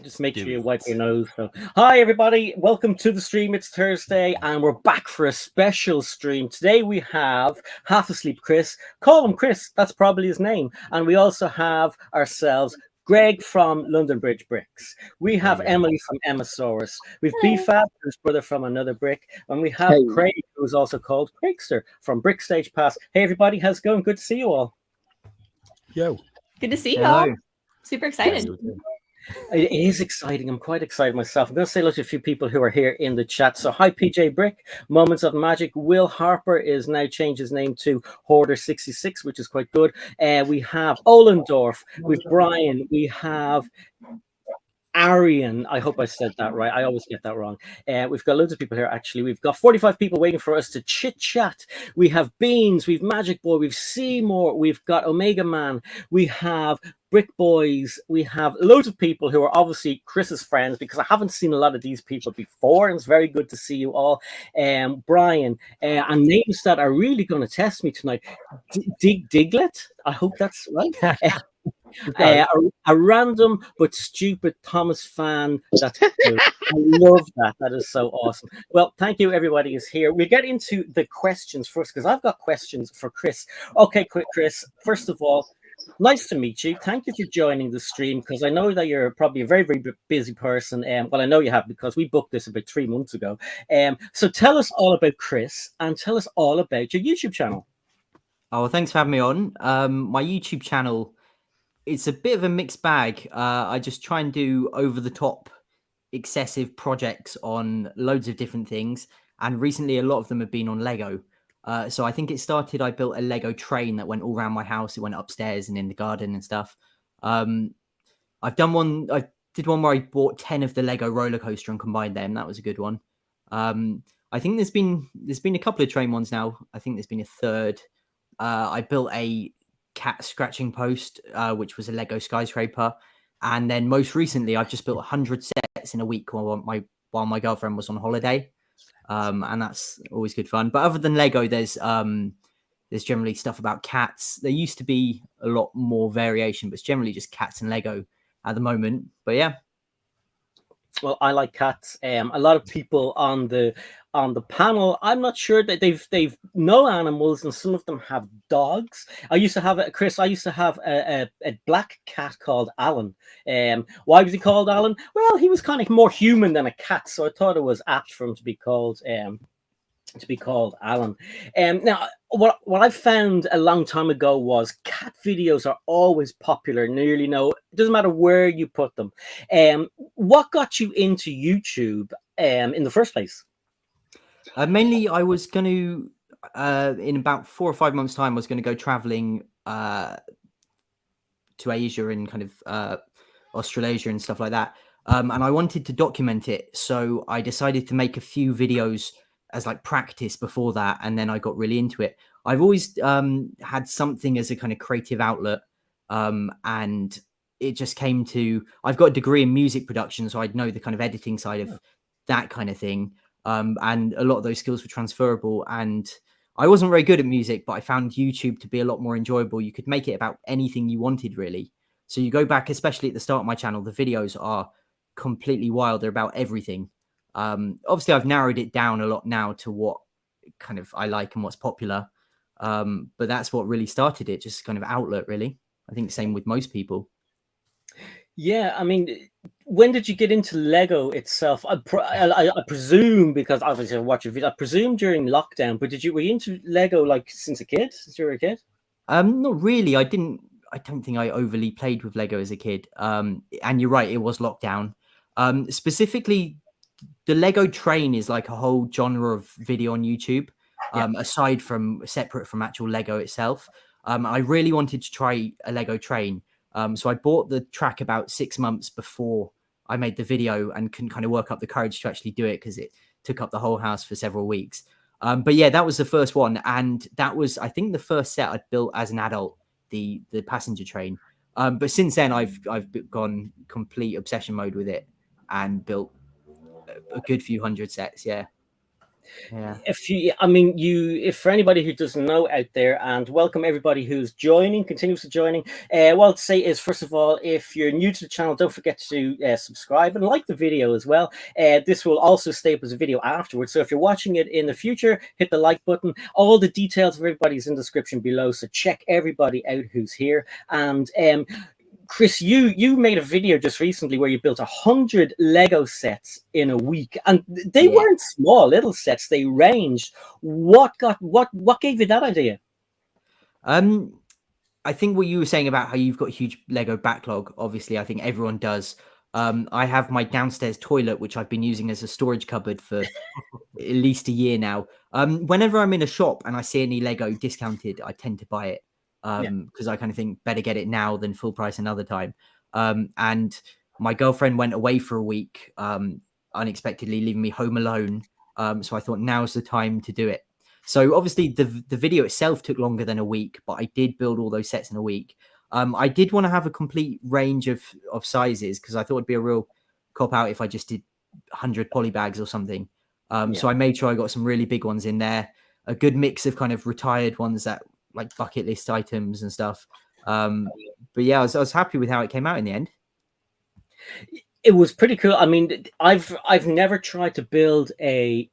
Just make sure you wipe your nose. So, hi everybody, welcome to the stream. It's Thursday and we're back for a special stream. Today we have Half Asleep Chris. Call him Chris, that's probably his name. And we also have ourselves Greg from London Bridge Bricks. We have Emily from Emmasaurus. We've BFAB, who's brother from another brick. And we have Craig, who's also called Craigster from Brickstage Pass. Hey everybody, how's it going? Good to see you all. Yo. Good to see you all. Super excited. It is exciting. I'm quite excited myself. I'm going to say hello to a few people who are here in the chat. So, hi, PJ Brick, Moments of Magic. Will Harper is now changed his name to Hoarder66, which is quite good. We have Olendorf, with Brian. We have Arian, I hope I said that right. I always get that wrong. We've got loads of people here, actually. We've got 45 people waiting for us to chit-chat. We have Beans, we've Magic Boy, we've Seymour, we've got Omega Man, we have Brick Boys, we have loads of people who are obviously Chris's friends, because I haven't seen a lot of these people before, and it's very good to see you all. Brian, and names that are really going to test me tonight. Diglet, I hope that's right. A random but stupid Thomas fan. That's good. I love that. That is so awesome. Well, thank you. Everybody is here. We'll get into the questions first, because I've got questions for Chris. Okay, quick, Chris. First of all, nice to meet you. Thank you for joining the stream, because I know that you're probably a very, very busy person. Well, I know you have, because we booked this about 3 months ago. So tell us all about Chris, and tell us all about your YouTube channel. Oh, thanks for having me on. My YouTube channel, it's a bit of a mixed bag. I just try and do over-the-top, excessive projects on loads of different things. And recently, a lot of them have been on Lego. So I think it started, I built a Lego train that went all around my house. It went upstairs and in the garden and stuff. I did one where I bought 10 of the Lego roller coaster and combined them. That was a good one. I think there's been a couple of train ones now. I think there's been a third. I built a cat scratching post, which was a Lego skyscraper, and then most recently I've just built 100 sets in a week while my girlfriend was on holiday, and that's always good fun. But other than Lego, there's generally stuff about cats. There used to be a lot more variation, but it's generally just cats and Lego at the moment. But yeah. Well, I like cats. A lot of people on the panel, I'm not sure that they've no animals, and some of them have dogs. I used to have Chris. I used to have a black cat called Alan. Why was he called Alan? Well, he was kind of more human than a cat, so I thought it was apt for him to be called Alan. Now, what I found a long time ago was cat videos are always popular. Nearly it doesn't matter where you put them. What got you into YouTube in the first place? Mainly, I was going to in about 4 or 5 months' time, I was going to go traveling to Asia and kind of Australasia and stuff like that. And I wanted to document it, so I decided to make a few videos as like practice before that, and then I got really into it. I've always had something as a kind of creative outlet, and it just came to, I've got a degree in music production, so I'd know the kind of editing side of that kind of thing, and a lot of those skills were transferable. And I wasn't very good at music, but I found YouTube to be a lot more enjoyable. You could make it about anything you wanted, really. So you go back, especially at the start of my channel, the videos are completely wild. They're about everything. Obviously I've narrowed it down a lot now to what kind of I like and what's popular, but that's what really started it, just kind of outlet, really. I think same with most people. Yeah, I mean, when did you get into Lego itself? I presume, because obviously I watch your video, I presume during lockdown, but were you into Lego like since you were a kid? Not really. I don't think I overly played with Lego as a kid. And you're right, it was lockdown. Specifically, the Lego train is like a whole genre of video on YouTube, aside from separate from actual Lego itself. I really wanted to try a Lego train. So I bought the track about 6 months before I made the video, and couldn't kind of work up the courage to actually do it because it took up the whole house for several weeks. But yeah, that was the first one. And that was, I think, the first set I'd built as an adult, the passenger train. But since then, I've gone complete obsession mode with it and built a good few hundred sets. Yeah. Yeah. If for anybody who doesn't know out there, and welcome everybody who's joining, continuously joining. What I'll say is, first of all, if you're new to the channel, don't forget to subscribe and like the video as well. This will also stay up as a video afterwards. So if you're watching it in the future, hit the like button. All the details of everybody's in the description below. So check everybody out who's here. And Chris, you made a video just recently where you built 100 Lego sets in a week, and they weren't small little sets. They ranged. What gave you that idea? I think what you were saying about how you've got a huge Lego backlog. Obviously, I think everyone does. I have my downstairs toilet, which I've been using as a storage cupboard for at least a year now. Whenever I'm in a shop and I see any Lego discounted, I tend to buy it. Because I kind of think better get it now than full price another time. And my girlfriend went away for a week, unexpectedly leaving me home alone. So I thought now's the time to do it. So obviously the video itself took longer than a week, but I did build all those sets in a week. I did want to have a complete range of sizes because I thought it'd be a real cop out if I just did 100 poly bags or something. So I made sure I got some really big ones in there, a good mix of kind of retired ones that like bucket list items and stuff. But yeah, I was happy with how it came out in the end. It was pretty cool. I mean, I've never tried to build a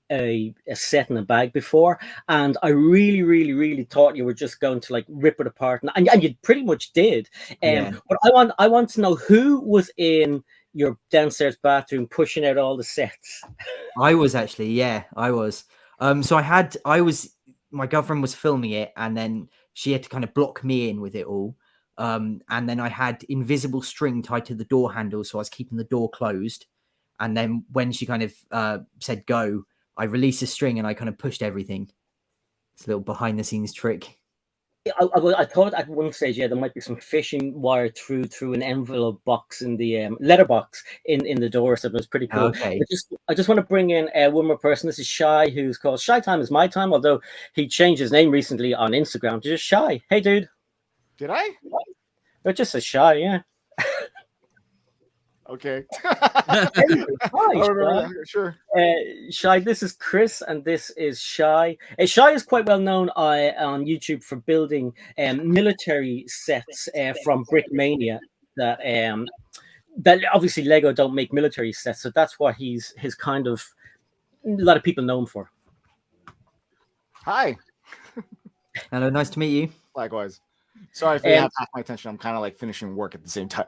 set in a bag before, and I really thought you were just going to like rip it apart, and you pretty much did. But I want to know who was in your downstairs bathroom pushing out all the sets. I was actually, I was. So my girlfriend was filming it, and then she had to kind of block me in with it all. And then I had invisible string tied to the door handle, so I was keeping the door closed. And then when she kind of said go, I released the string and I kind of pushed everything. It's a little behind the scenes trick. I thought at one stage, there might be some fishing wire through an envelope box in the letterbox in the door, so it was pretty cool. Okay. I just want to bring in one more person. This is Shy, who's called SHYTIMEISMYTIME, although he changed his name recently on Instagram to just Shy. Hey, dude. Did I? It just says Shy, yeah. Okay. Hi, Sure. Shy, this is Chris, and this is Shy. Shy is quite well known on YouTube for building military sets from Brickmania. That obviously Lego don't make military sets, so that's what his kind of a lot of people know him for. Hi. Hello, nice to meet you. Likewise. Sorry if you have half my attention. I'm kind of like finishing work at the same time.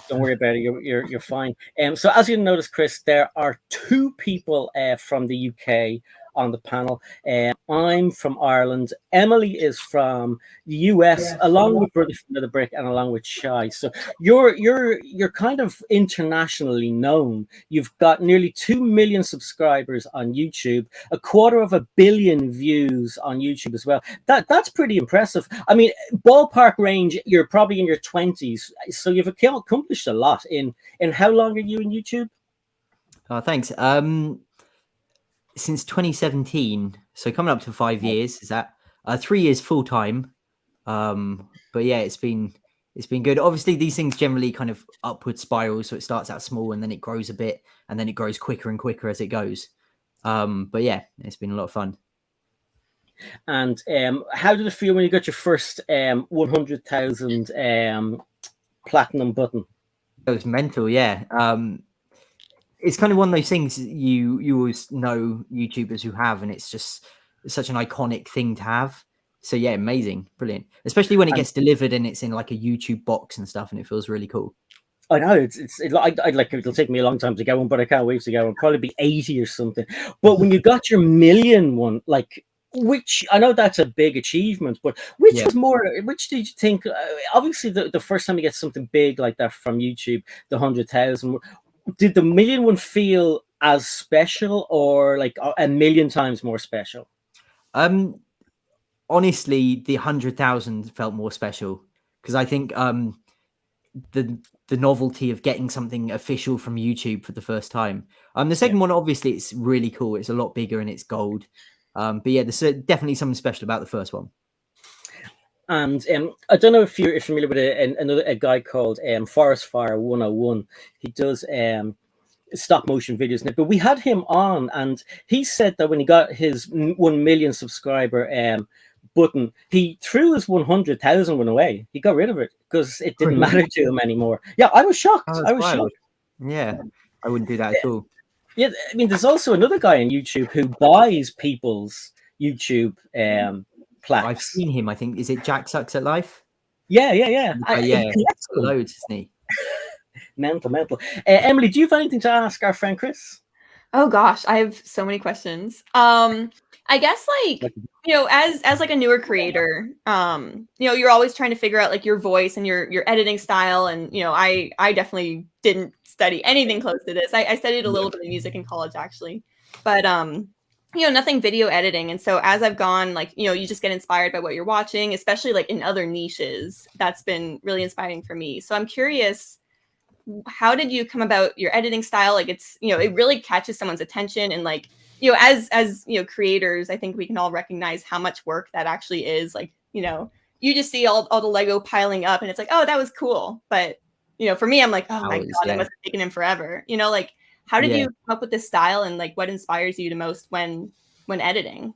Don't worry about it. You're fine. So as you notice, Chris, there are two people from the UK on the panel. I'm from Ireland. Emily is from the US, along with Brother from the Brick and along with Shy. So you're kind of internationally known. You've got nearly 2 million subscribers on YouTube, 250 million views on YouTube as well. That's pretty impressive. I mean, ballpark range, you're probably in your 20s. So you've accomplished a lot in how long are you in YouTube? Oh, thanks. Since 2017, so coming up to 5 years. Is that 3 years full time? But yeah, it's been good. Obviously, these things generally kind of upward spiral, so it starts out small and then it grows a bit, and then it grows quicker and quicker as it goes. But yeah, it's been a lot of fun. And how did it feel when you got your first 100,000 platinum button? It was mental, yeah. It's kind of one of those things you always know YouTubers who have, and it's just such an iconic thing to have. So yeah, amazing, brilliant, especially when it gets delivered and it's in like a YouTube box and stuff, and it feels really cool. I know I'd like it'll take me a long time to get one, but I can't wait to get one. Probably be 80 or something. But when you got your million one, like, which I know that's a big achievement, but which was more? Which did you think? Obviously, the first time you get something big like that from YouTube, the 100,000. Did the million one feel as special, or like a million times more special? Honestly, the 100,000 felt more special because I think the novelty of getting something official from YouTube for the first time. The second one, obviously, it's really cool. It's a lot bigger and it's gold. But yeah, there's definitely something special about the first one. And I don't know if you're familiar with a guy called Forest Fire 101. He does stop motion videos. But we had him on, and he said that when he got his 1 million subscriber button, he threw his 100,000 one away. He got rid of it because it didn't matter to him anymore. Yeah, I was shocked. I was shocked. Yeah, I wouldn't do that at all. Yeah, I mean, there's also another guy on YouTube who buys people's YouTube plaques. I've seen him. I think, is it Jack Sucks at Life? Yeah. Yeah, loads, isn't he? Mental. Emily, do you have anything to ask our friend Chris? Oh gosh, I have so many questions. I guess like, you know, as like a newer creator, you know, you're always trying to figure out like your voice and your editing style. And, you know, I definitely didn't study anything close to this. I studied a little bit of music in college actually, but you know, nothing video editing. And so as I've gone, like, you know, you just get inspired by what you're watching, especially like in other niches. That's been really inspiring for me. So I'm curious, how did you come about your editing style? Like, it's, you know, it really catches someone's attention. And like, you know, as you know, creators, I think we can all recognize how much work that actually is. Like, you know, you just see all the Lego piling up and it's like, oh, that was cool. But, you know, for me, I'm like, oh my God, it must have taken him forever. You know, like, how did you come up with this style, and like what inspires you the most when editing?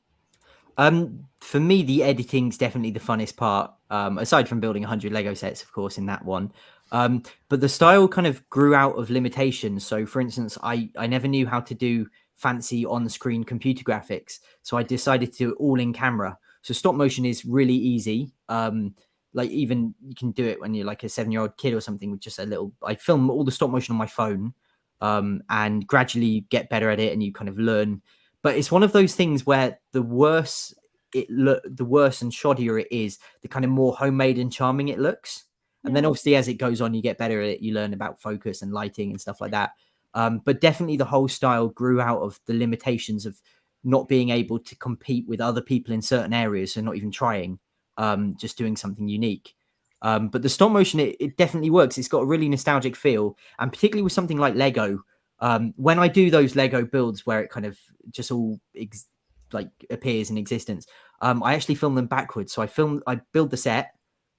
For me, the editing's definitely the funnest part. Aside from building 100 Lego sets, of course, in that one. But the style kind of grew out of limitations. So for instance, I never knew how to do fancy on-screen computer graphics. So I decided to do it all in camera. So stop motion is really easy. Like even you can do it when you're like a 7-year-old kid or something with just a little, I film all the stop motion on my phone, and gradually get better at it and you kind of learn. But it's one of those things where the worse the worse and shoddier it is, the kind of more homemade and charming it looks. And then obviously as it goes on, you get better at it. You learn about focus and lighting and stuff like that. But definitely the whole style grew out of the limitations of not being able to compete with other people in certain areas. So not even trying, just doing something unique. But the stop motion, it definitely works. It's got a really nostalgic feel. And particularly with something like Lego, when I do those Lego builds where it kind of just all like appears in existence, I actually film them backwards. So I build the set,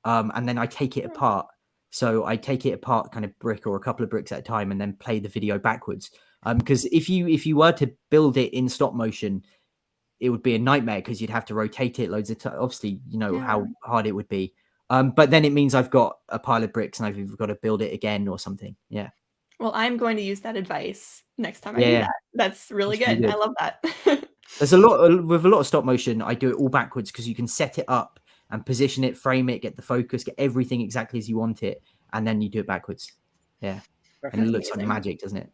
and then I take it apart. So I take it apart kind of brick or a couple of bricks at a time and then play the video backwards. Because if you were to build it in stop motion, it would be a nightmare because you'd have to rotate it loads of times. Obviously, you know how hard it would be. But then it means I've got a pile of bricks and I've either got to build it again or something. Yeah. Well, I'm going to use that advice next time I do that. That's really good. I love that. There's a lot with a lot of stop motion. I do it all backwards because you can set it up and position it, frame it, get the focus, get everything exactly as you want it, and then you do it backwards. Yeah. Perfect. And it looks like magic, doesn't it?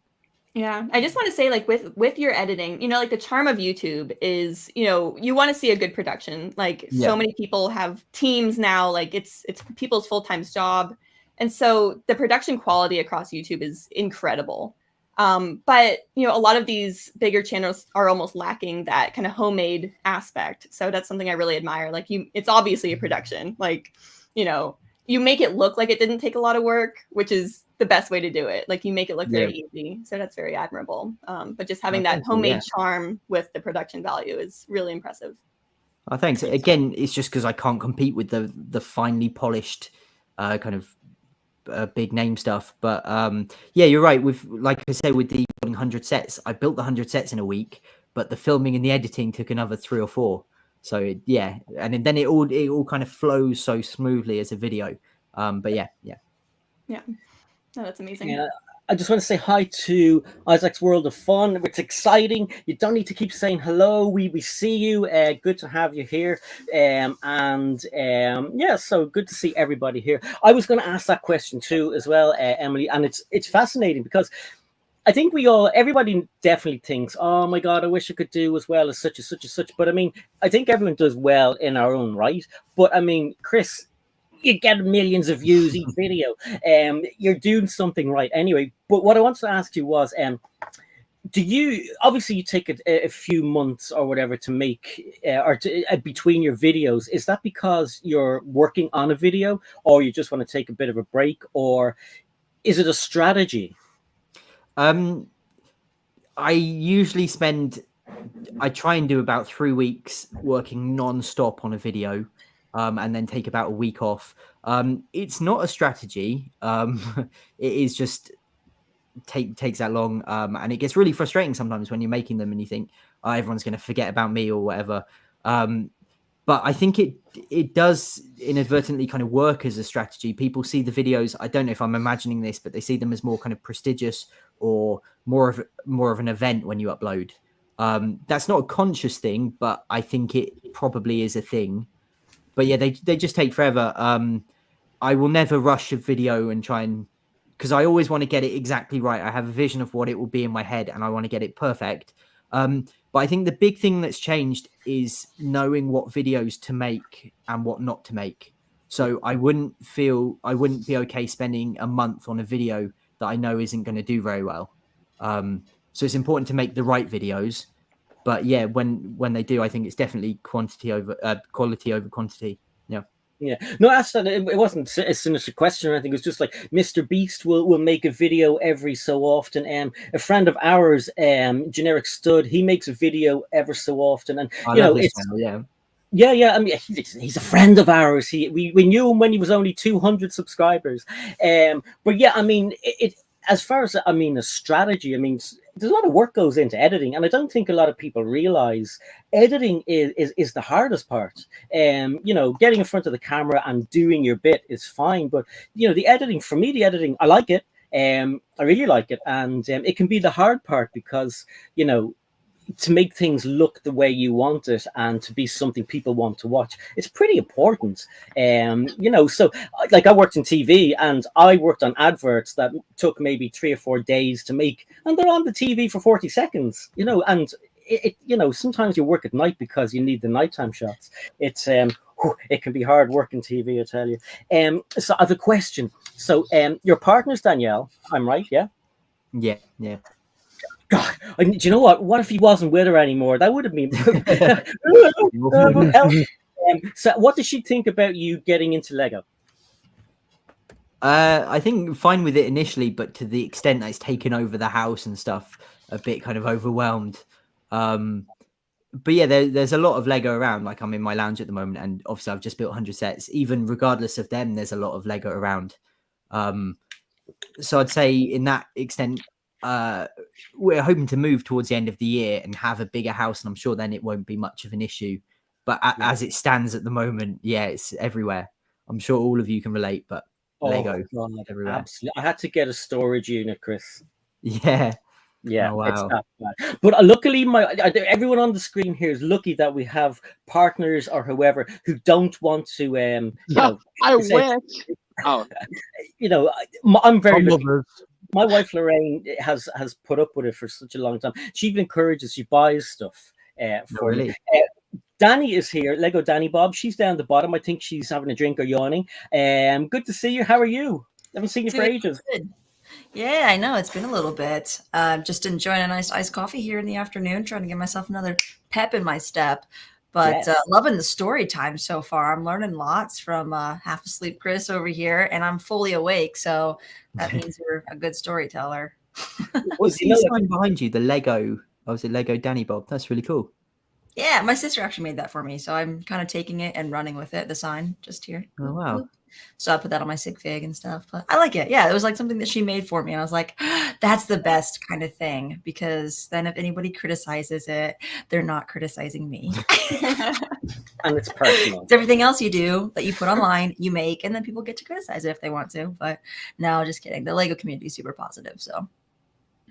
Yeah. I just want to say, like, with your editing, you know, like the charm of YouTube is, you know, you want to see a good production. Like so many people have teams now, like it's people's full-time job. And so the production quality across YouTube is incredible. But, you know, a lot of these bigger channels are almost lacking that kind of homemade aspect. So that's something I really admire. Like it's obviously a production, like, you know, you make it look like it didn't take a lot of work, which is the best way to do it. Like you make it look very easy. So that's very admirable. But just having that homemade charm with the production value is really impressive. Oh, thanks. Again, it's just because I can't compete with the finely polished kind of big name stuff. But yeah, you're right. With, like I say, with the 100 sets, I built the 100 sets in a week, but the filming and the editing took another 3 or 4. So yeah, and then it all kind of flows so smoothly as a video. But yeah. No, that's amazing. Yeah. I just want to say hi to Isaac's World of Fun. It's exciting. You don't need to keep saying hello. We see you. Good to have you here. Yeah, so good to see everybody here. I was going to ask that question too as well, Emily, and it's fascinating because I think everybody definitely thinks, oh my God, I wish I could do as well as such and such and such. But I mean, I think everyone does well in our own right. But I mean, Chris, you get millions of views each video. You're doing something right anyway. But what I wanted to ask you was, do you obviously you take a few months or whatever to make between your videos? Is that because you're working on a video, or you just want to take a bit of a break, or is it a strategy? I usually I try and do about 3 weeks working non-stop on a video. And then take about a week off. It's not a strategy. It is just takes that long, and it gets really frustrating sometimes when you're making them and you think, oh, everyone's going to forget about me or whatever. But I think it does inadvertently kind of work as a strategy. People see the videos. I don't know if I'm imagining this, but they see them as more kind of prestigious or more of an event when you upload. That's not a conscious thing, but I think it probably is a thing. But yeah, they just take forever. I will never rush a video and try and, because I always want to get it exactly right. I have a vision of what it will be in my head and I want to get it perfect. But I think the big thing that's changed is knowing what videos to make and what not to make. So I wouldn't be okay spending a month on a video that I know isn't going to do very well. So it's important to make the right videos. But yeah, when they do, I think it's definitely quality over quantity. Yeah. Yeah, no, it wasn't a sinister question or anything. It was just like Mr. Beast will make a video every so often. A friend of ours, Generic Stud, he makes a video ever so often, and I you know, love this it's channel, yeah. Yeah. I mean, he's a friend of ours. We knew him when he was only 200 subscribers. But yeah, I mean, it as far as a strategy. I mean, there's a lot of work goes into editing, and I don't think a lot of people realize editing is the hardest part. You know, getting in front of the camera and doing your bit is fine, but you know, the editing, I like it. I really like it, and it can be the hard part because, you know, to make things look the way you want it and to be something people want to watch, it's pretty important. You know, so like I worked in TV and I worked on adverts that took maybe 3 or 4 days to make, and they're on the TV for 40 seconds, you know, and it you know, sometimes you work at night because you need the nighttime shots. It's it can be hard work in TV, I tell you. So I have a question. So your partner's Danielle, I'm right? Yeah. God, do you know what? What if he wasn't with her anymore? That would have been. So, what does she think about you getting into Lego? I think fine with it initially, but to the extent that it's taken over the house and stuff, a bit kind of overwhelmed. But yeah, there's a lot of Lego around. Like I'm in my lounge at the moment, and obviously I've just built 100 sets. Even regardless of them, there's a lot of Lego around. So I'd say in that extent, we're hoping to move towards the end of the year and have a bigger house, and I'm sure then it won't be much of an issue. But as it stands at the moment, yeah, it's everywhere. I'm sure all of you can relate, but Lego everywhere. Absolutely. I had to get a storage unit, Chris. Yeah. Yeah, oh, wow. It's that bad. But luckily, everyone on the screen here is lucky that we have partners or whoever who don't want to. You know, I wish. Oh, you know, I'm very lucky. lovers. My wife Lorraine has put up with it for such a long time. She even encourages. She buys stuff for really? me. Dani is here. LEGODANIBOB. She's down the bottom. I think she's having a drink or yawning. Good to see you. How are you? I haven't seen you for ages. Good. Yeah, I know. It's been a little bit. Just enjoying a nice iced coffee here in the afternoon, trying to give myself another pep in my step. But Yes. Loving the story time so far. I'm learning lots from half asleep Chris over here, and I'm fully awake. So that means you're a good storyteller. What's the sign behind you? The Lego. Oh, is it LEGODANIBOB? That's really cool. Yeah, my sister actually made that for me. So I'm kind of taking it and running with it, the sign just here. Oh, wow. So I put that on my sig fig and stuff. But I like it. Yeah, it was like something that she made for me. And I was like, that's the best kind of thing. Because then if anybody criticizes it, they're not criticizing me. And it's personal. It's everything else you do that you put online, you make, and then people get to criticize it if they want to. But no, just kidding. The Lego community is super positive. So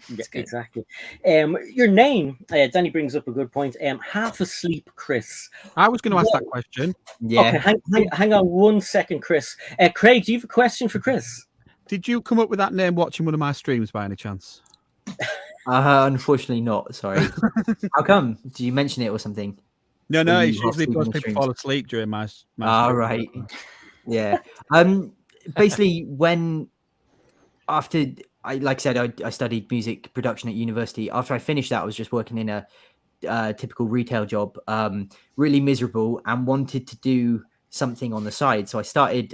yeah, exactly. Your name, Danny brings up a good point. Half asleep, Chris. I was going to ask that question. Yeah. Okay, hang on 1 second, Chris. Craig, do you have a question for Chris? Did you come up with that name watching one of my streams by any chance? Unfortunately not. Sorry. How come? Did you mention it or something? No, Or it's you usually because streams? people fall asleep during my Oh, right. Yeah. Basically, when after like I said, I studied music production at university. After I finished that, I was just working in a typical retail job, really miserable, and wanted to do something on the side. So I started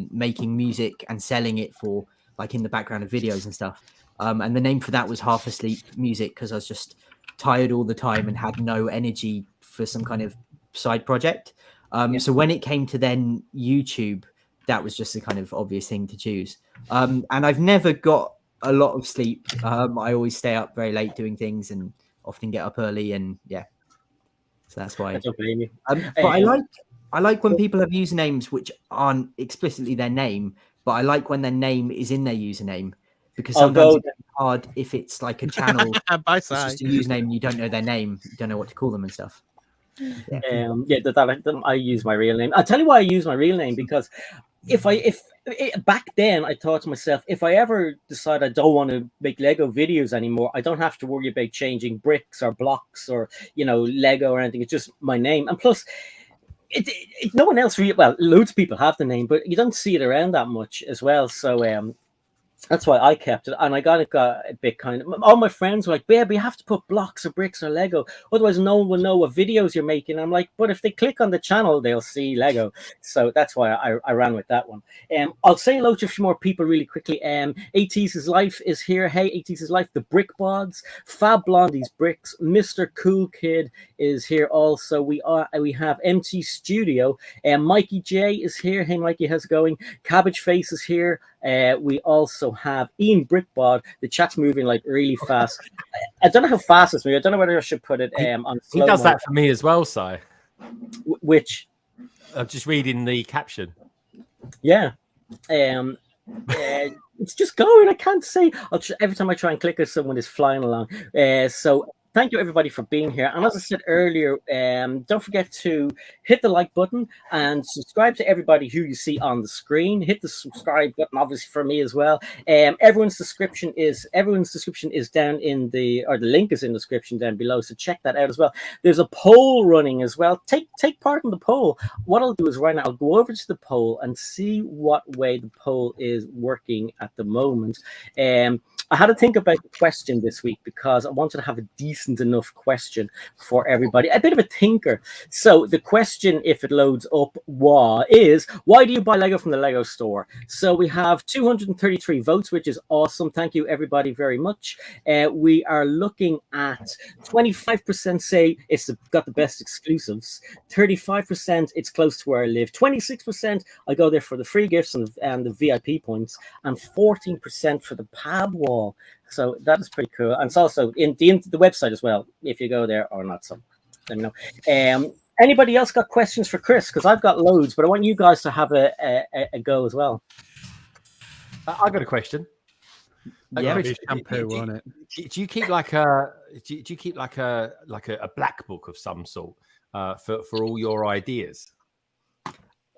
making music and selling it for like in the background of videos and stuff. And the name for that was Half Asleep Music, because I was just tired all the time and had no energy for some kind of side project. So when it came to then YouTube, that was just a kind of obvious thing to choose. And I've never got a lot of sleep. I always stay up very late doing things and often get up early, and yeah, so that's why. I don't blame you. But I like when people have usernames which aren't explicitly their name, but I like when their name is in their username, because sometimes it's hard if it's like a channel. It's just a username and you don't know their name, you don't know what to call them and stuff. Yeah, I use my real name. I'll tell you why I use my real name, because back then I thought to myself, if I ever decide I don't want to make Lego videos anymore, I don't have to worry about changing bricks or blocks or Lego or anything. It's just my name, and plus no one else really, well, loads of people have the name, but you don't see it around that much as well. So that's why I kept it, and I got a bit kind of. All my friends were like, "Babe, you have to put blocks or bricks or Lego, otherwise no one will know what videos you're making." I'm like, "But if they click on the channel, they'll see Lego." So that's why I ran with that one. I'll say hello to a few more people really quickly. AT's Life is here. Hey, AT's Life, the Brick Bods, Fab Blondie's Bricks, Mr. Cool Kid is here also. We have MT Studio, Mikey J is here. Hey, Mikey, how's it going? Cabbage Face is here. We also have Ian Brickbod. The chat's moving like really fast. I don't know how fast it's moving. I don't know whether I should put it on slow. He does that for me as well, Si. Which? I'm just reading the caption. Yeah. It's just going. I can't say. Every time I try and click it, someone is flying along. So thank you everybody for being here. And as I said earlier, don't forget to hit the like button and subscribe to everybody who you see on the screen. Hit the subscribe button, obviously, for me as well. Everyone's description is down in the link is in the description down below. So check that out as well. There's a poll running as well. Take part in the poll. What I'll do is right now I'll go over to the poll and see what way the poll is working at the moment. I had to think about the question this week because I wanted to have a decent enough question for everybody, a bit of a thinker. So the question, if it loads up, is why do you buy Lego from the Lego store? So we have 233 votes, which is awesome. Thank you everybody very much. We are looking at 25% say it's got the best exclusives, 35% it's close to where I live, 26% I go there for the free gifts and the VIP points, and 14% for the pad wall. So that is pretty cool, and it's also in the website as well if you go there or not. So let me know. Anybody else got questions for Chris? Because I've got loads, but I want you guys to have a go as well. I got a question. Yeah, shampoo on it. Do you keep like a black book of some sort for all your ideas?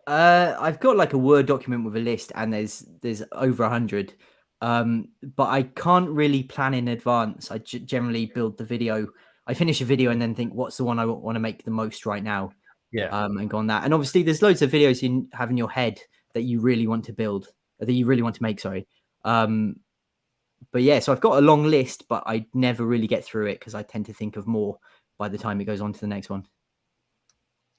I've got like a Word document with a list, and there's over 100. But I can't really plan in advance. I generally build the video. I finish a video and then think, what's the one I want to make the most right now? Yeah. And go on that. And obviously, there's loads of videos you have in your head that you really want to build, that you really want to make. Sorry. But yeah, so I've got a long list, but I never really get through it because I tend to think of more by the time it goes on to the next one.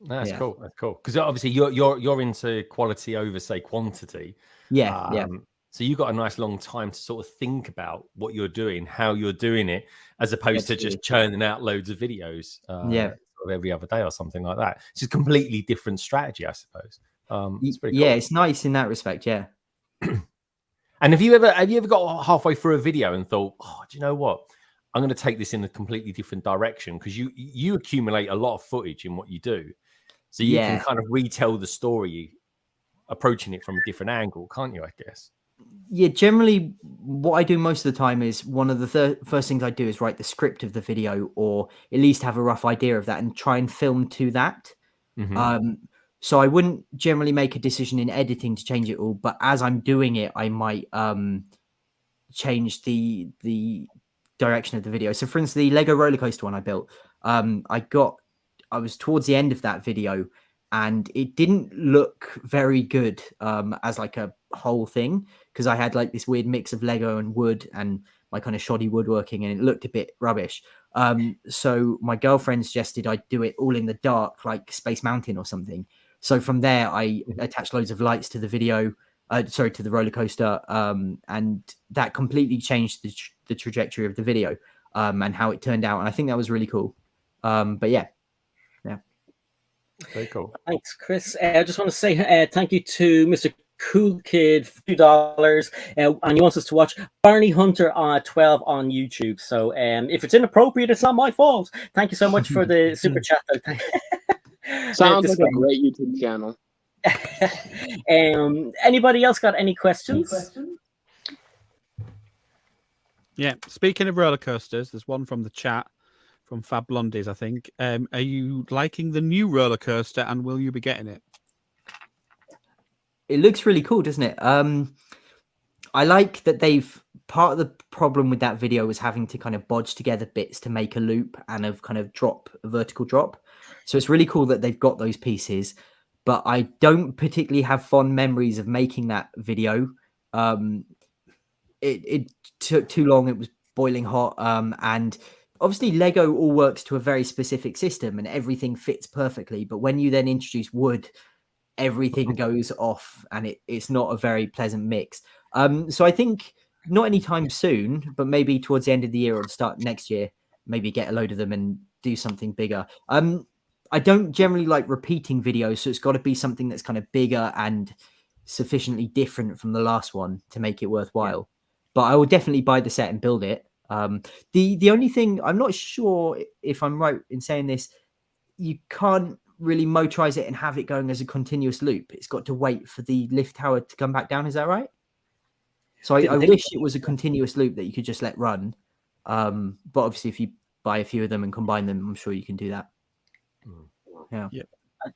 That's cool. That's cool. Because obviously you're into quality over, say, quantity. Yeah. Yeah. So you've got a nice long time to sort of think about what you're doing, how you're doing it, as opposed to just churning out loads of videos sort of every other day or something like that. It's a completely different strategy, I suppose. It's pretty cool. Yeah, it's nice in that respect, yeah. And have you ever got halfway through a video and thought, oh, do you know what? I'm going to take this in a completely different direction, because you accumulate a lot of footage in what you do. So you can kind of retell the story, approaching it from a different angle, can't you, I guess? Yeah, generally what I do most of the time is one of the first things I do is write the script of the video, or at least have a rough idea of that and try and film to that. Mm-hmm. So I wouldn't generally make a decision in editing to change it all, but as I'm doing it, I might change the direction of the video. So for instance, the Lego roller coaster one I built, I was towards the end of that video and it didn't look very good as like a whole thing, because I had like this weird mix of Lego and wood and my kind of shoddy woodworking, and it looked a bit rubbish. So my girlfriend suggested I do it all in the dark, like Space Mountain or something. So from there, I attached loads of lights to the video, to the roller coaster, and that completely changed the trajectory of the video and how it turned out. And I think that was really cool. But yeah. Very cool. Thanks, Chris. I just want to say thank you to Mr. Cool Kid, $2, and he wants us to watch Barney Hunter 12 on YouTube. So if it's inappropriate, it's not my fault. Thank you so much for the super chat. Sounds like a great YouTube channel. Anybody else got any questions? Yeah. Speaking of roller coasters, there's one from the chat from Fab Blondies, I think. Are you liking the new roller coaster, and will you be getting it? It looks really cool, doesn't it? I like that part of the problem with that video was having to kind of bodge together bits to make a loop and a kind of a vertical drop. So it's really cool that they've got those pieces, but I don't particularly have fond memories of making that video. It took too long. It was boiling hot. And obviously Lego all works to a very specific system and everything fits perfectly. But when you then introduce wood, everything goes off and it's not a very pleasant mix. So I think not anytime soon, but maybe towards the end of the year or the start next year, maybe get a load of them and do something bigger. I don't generally like repeating videos, so it's got to be something that's kind of bigger and sufficiently different from the last one to make it worthwhile. But I will definitely buy the set and build it. The only thing, I'm not sure if I'm right in saying this, you can't really motorize it and have it going as a continuous loop. It's got to wait for the lift tower to come back down. Is that right? So I wish it was a continuous loop that you could just let run. But obviously if you buy a few of them and combine them, I'm sure you can do that. Yeah.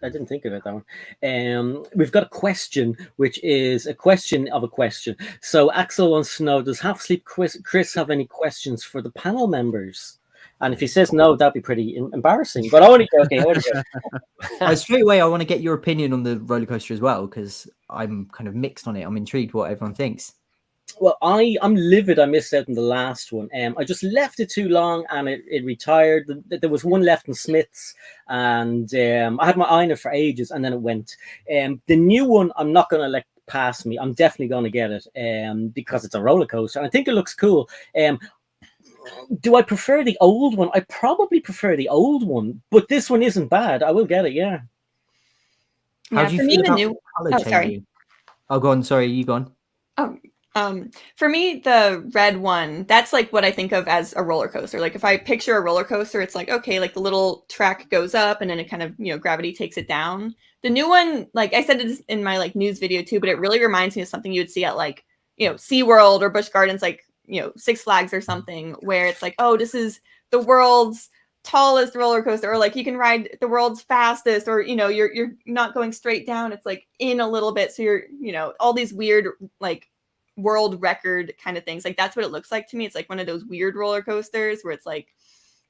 I didn't think of it, that one. We've got a question, which is a question of a question. So Axel wants to know, does Half Sleep Chris have any questions for the panel members? And if he says no, that'd be pretty embarrassing. But I want to go. Straight away, I want to get your opinion on the roller coaster as well, because I'm kind of mixed on it. I'm intrigued what everyone thinks. Well, I'm livid. I missed out on the last one. I just left it too long, and it retired. There was one left in Smith's, and I had my eye on it for ages, and then it went. The new one, I'm not going to let pass me. I'm definitely going to get it because it's a roller coaster. And I think it looks cool. Do I prefer the old one? I probably prefer the old one, but this one isn't bad. I will get it. Yeah. How do you feel about the color changing? Sorry. Oh, go on. Sorry, you gone. For me, the red one, that's like what I think of as a roller coaster. Like if I picture a roller coaster, it's like, okay, like the little track goes up and then it kind of, gravity takes it down. The new one, like I said it in my like news video too, but it really reminds me of something you would see at like, SeaWorld or Busch Gardens, like, Six Flags or something, where it's like, oh, this is the world's tallest roller coaster, or like you can ride the world's fastest, or you're not going straight down, it's like in a little bit, so you're all these weird like world record kind of things. Like that's what it looks like to me. It's like one of those weird roller coasters where it's like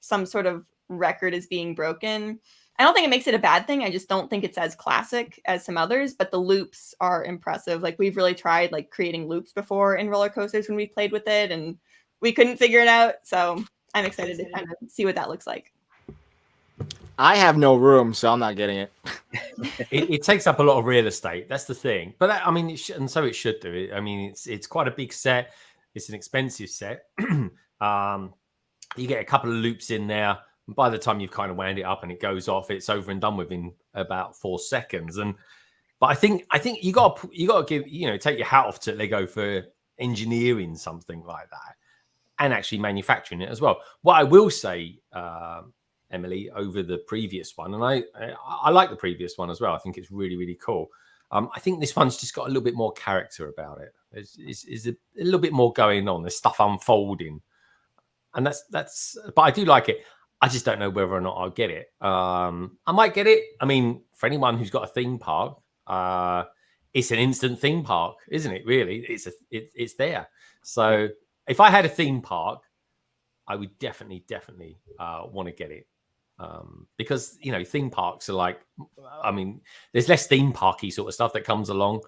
some sort of record is being broken. I don't think it makes it a bad thing. I just don't think it's as classic as some others, but the loops are impressive. Like we've really tried like creating loops before in roller coasters when we played with it and we couldn't figure it out. So I'm excited to kind of see what that looks like. I have no room, so I'm not getting it. It takes up a lot of real estate. That's the thing. But I mean, and so it should do it. I mean, it's quite a big set. It's an expensive set. You get a couple of loops in there. By the time you've kind of wound it up and it goes off, it's over and done with in about 4 seconds. But I think you got to give, take your hat off to Lego for engineering something like that and actually manufacturing it as well. What I will say, Emily, over the previous one, and I like the previous one as well. I think it's really, really cool. I think this one's just got a little bit more character about it. There's a little bit more going on. There's stuff unfolding, and that's. But I do like it. I just don't know whether or not I'll get it. I might get it. I mean, for anyone who's got a theme park, it's an instant theme park, isn't it? Really, it's there. So if I had a theme park, I would definitely want to get it. Because theme parks are like, I mean, there's less theme parky sort of stuff that comes along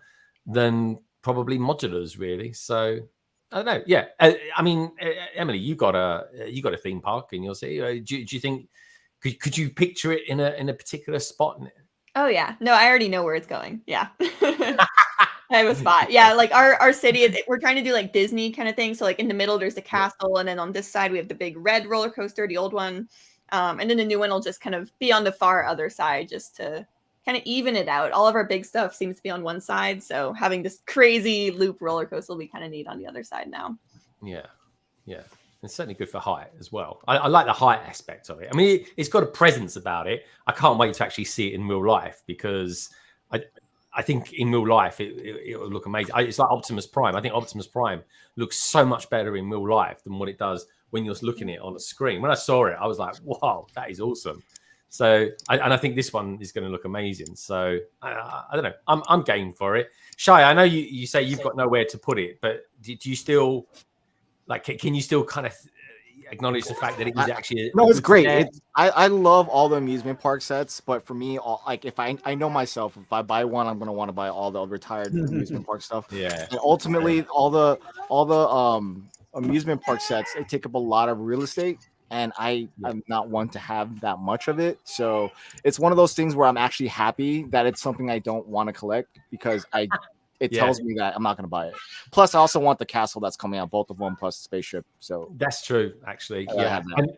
than probably modulars, really. So I don't know. Yeah, I mean, Emily, you got a theme park in your city. Do you think could you picture it in a particular spot? Oh yeah, no, I already know where it's going. Yeah, I have a spot. Yeah, like our city, we're trying to do like Disney kind of thing. So like in the middle, there's the castle, and then on this side we have the big red roller coaster, the old one. And then the new one will just kind of be on the far other side, just to kind of even it out. All of our big stuff seems to be on one side, so having this crazy loop roller coaster will be kind of neat on the other side now. Yeah, yeah. It's certainly good for height as well. I like the height aspect of it. I mean, it's got a presence about it. I can't wait to actually see it in real life, because I think in real life it will look amazing. It's like Optimus Prime. I think Optimus Prime looks so much better in real life than what it does when you're looking at it on a screen. When I saw it, I was like, wow, that is awesome. So, and I think this one is going to look amazing. So, I don't know. I'm game for it. Shy, I know you say you've got nowhere to put it, but do you still, like, can you still kind of acknowledge the fact that it was actually no, it's great. I love all the amusement park sets, but for me, like, if I know myself, if I buy one, I'm gonna want to buy all the retired amusement park stuff. Yeah, and ultimately, all the amusement park sets, they take up a lot of real estate, and I'm not one to have that much of it. So it's one of those things where I'm actually happy that it's something I don't want to collect, because it tells me that I'm not going to buy it. Plus, I also want the castle that's coming out, both of them, plus the spaceship. So that's true, actually. Yeah. And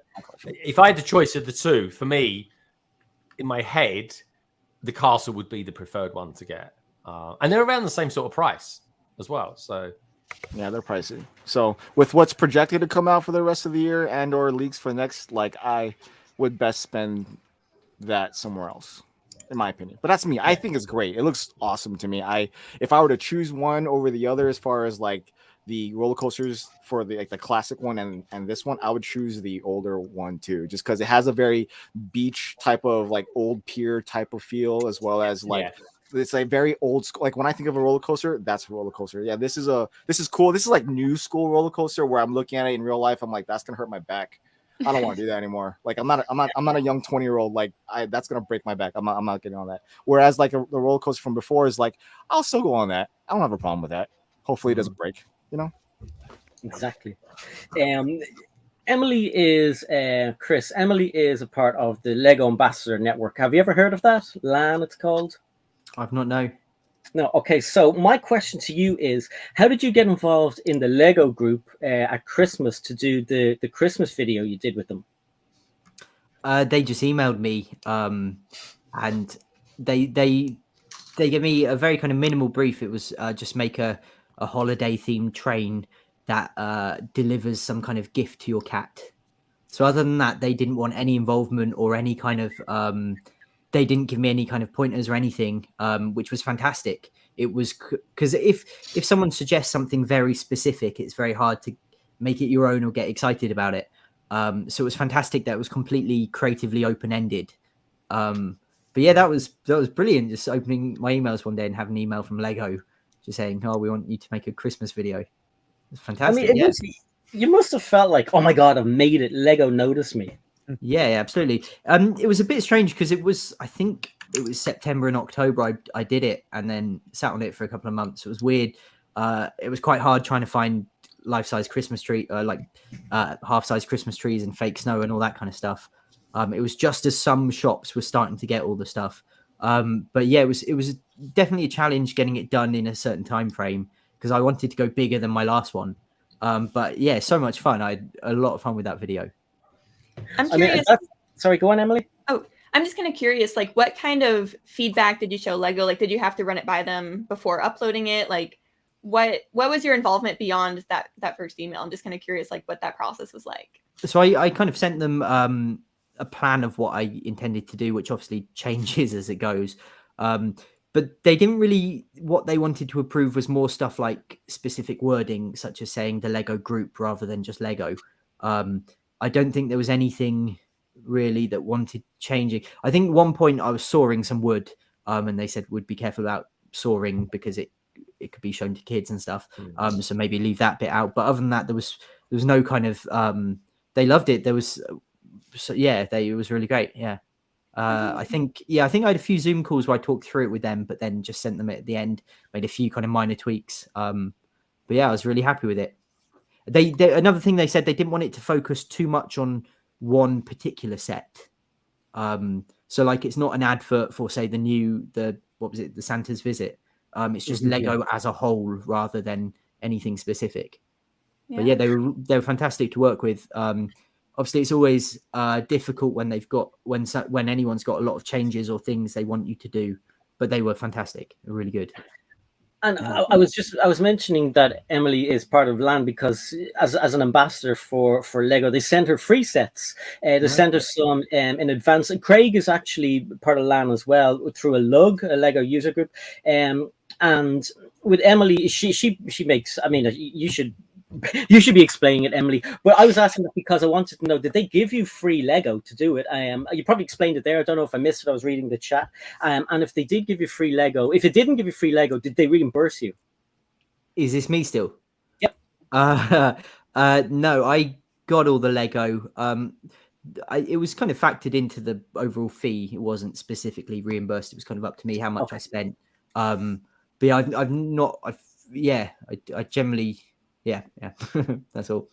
if I had the choice of the two, for me, in my head, the castle would be the preferred one to get. And they're around the same sort of price as well. So yeah, they're pricey. So with what's projected to come out for the rest of the year and or leaks for next, like, I would best spend that somewhere else, in my opinion. But that's me. I think it's great. It looks awesome to me. If I were to choose one over the other, as far as like the roller coasters for the classic one and this one, I would choose the older one too, just because it has a very beach type of, like, old pier type of feel, as well as like it's a very old school. Like, when I think of a roller coaster, that's a roller coaster. Yeah, this is cool. This is like new school roller coaster, where I'm looking at it in real life, I'm like, that's gonna hurt my back. I don't want to do that anymore. Like, I'm not a young 20-year-old. Like, that's gonna break my back. I'm not getting on that. Whereas like the roller coaster from before is like, I'll still go on that. I don't have a problem with that. Hopefully it doesn't break. You know. Exactly. Emily is Chris. Emily is a part of the Lego Ambassador Network. Have you ever heard of that? LAN, it's called. I've not known. No. Okay. So my question to you is, how did you get involved in the Lego group at Christmas to do the Christmas video you did with them? They just emailed me, and they gave me a very kind of minimal brief. It was just make a holiday themed train that delivers some kind of gift to your cat. So other than that, they didn't want any involvement or any kind of they didn't give me any kind of pointers or anything, which was fantastic. It was because if someone suggests something very specific, it's very hard to make it your own or get excited about it. So it was fantastic that it was completely creatively open-ended. But yeah, that was brilliant. Just opening my emails one day and having an email from Lego just saying, "Oh, we want you to make a Christmas video." It's fantastic. I mean, you must have felt like, "Oh my God, I've made it. Lego noticed me." Yeah, absolutely. It was a bit strange because I think it was September and October I did it, and then sat on it for a couple of months. It was weird. It was quite hard trying to find life-size Christmas tree, half-size Christmas trees and fake snow and all that kind of stuff. It was just as some shops were starting to get all the stuff. But yeah, it was definitely a challenge getting it done in a certain time frame, because I wanted to go bigger than my last one. But yeah, so much fun. I had a lot of fun with that video. I'm curious. Sorry, go on, Emily. Oh, I'm just kind of curious, like, what kind of feedback did you show Lego? Like, did you have to run it by them before uploading it? Like, what was your involvement beyond that first email? I'm just kind of curious, like, what that process was like. So I kind of sent them a plan of what I intended to do, which obviously changes as it goes. But they didn't really, what they wanted to approve was more stuff like specific wording, such as saying the Lego group rather than just Lego. I don't think there was anything really that wanted changing. I think at one point I was sawing some wood, and they said, would be careful about sawing because it could be shown to kids and stuff. So maybe leave that bit out. But other than that, there was no kind of, they loved it. There was, it was really great. Yeah. I think I had a few Zoom calls where I talked through it with them, but then just sent them at the end, made a few kind of minor tweaks. But yeah, I was really happy with it. They another thing they said, they didn't want it to focus too much on one particular set. So like, it's not an advert for, say, the Santa's Visit. It's just Lego as a whole rather than anything specific. Yeah. But yeah, they were fantastic to work with. obviously it's always difficult when they've got when anyone's got a lot of changes or things they want you to do, but they were fantastic, really good. And I was mentioning that Emily is part of LAN because as an ambassador for Lego, they send her free sets. They send her some in advance. And Craig is actually part of LAN as well through a Lego user group. And with Emily, she makes. I mean, you should be explaining it, Emily. But I was asking that because I wanted to know, did they give you free Lego to do it? You probably explained it there. I don't know if I missed it. I was reading the chat. And if they did give you free Lego, if it didn't give you free Lego, did they reimburse you? Is this me still? Yep. No, I got all the Lego. It was kind of factored into the overall fee. It wasn't specifically reimbursed. It was kind of up to me how much I spent. But yeah, I generally. Yeah, that's all.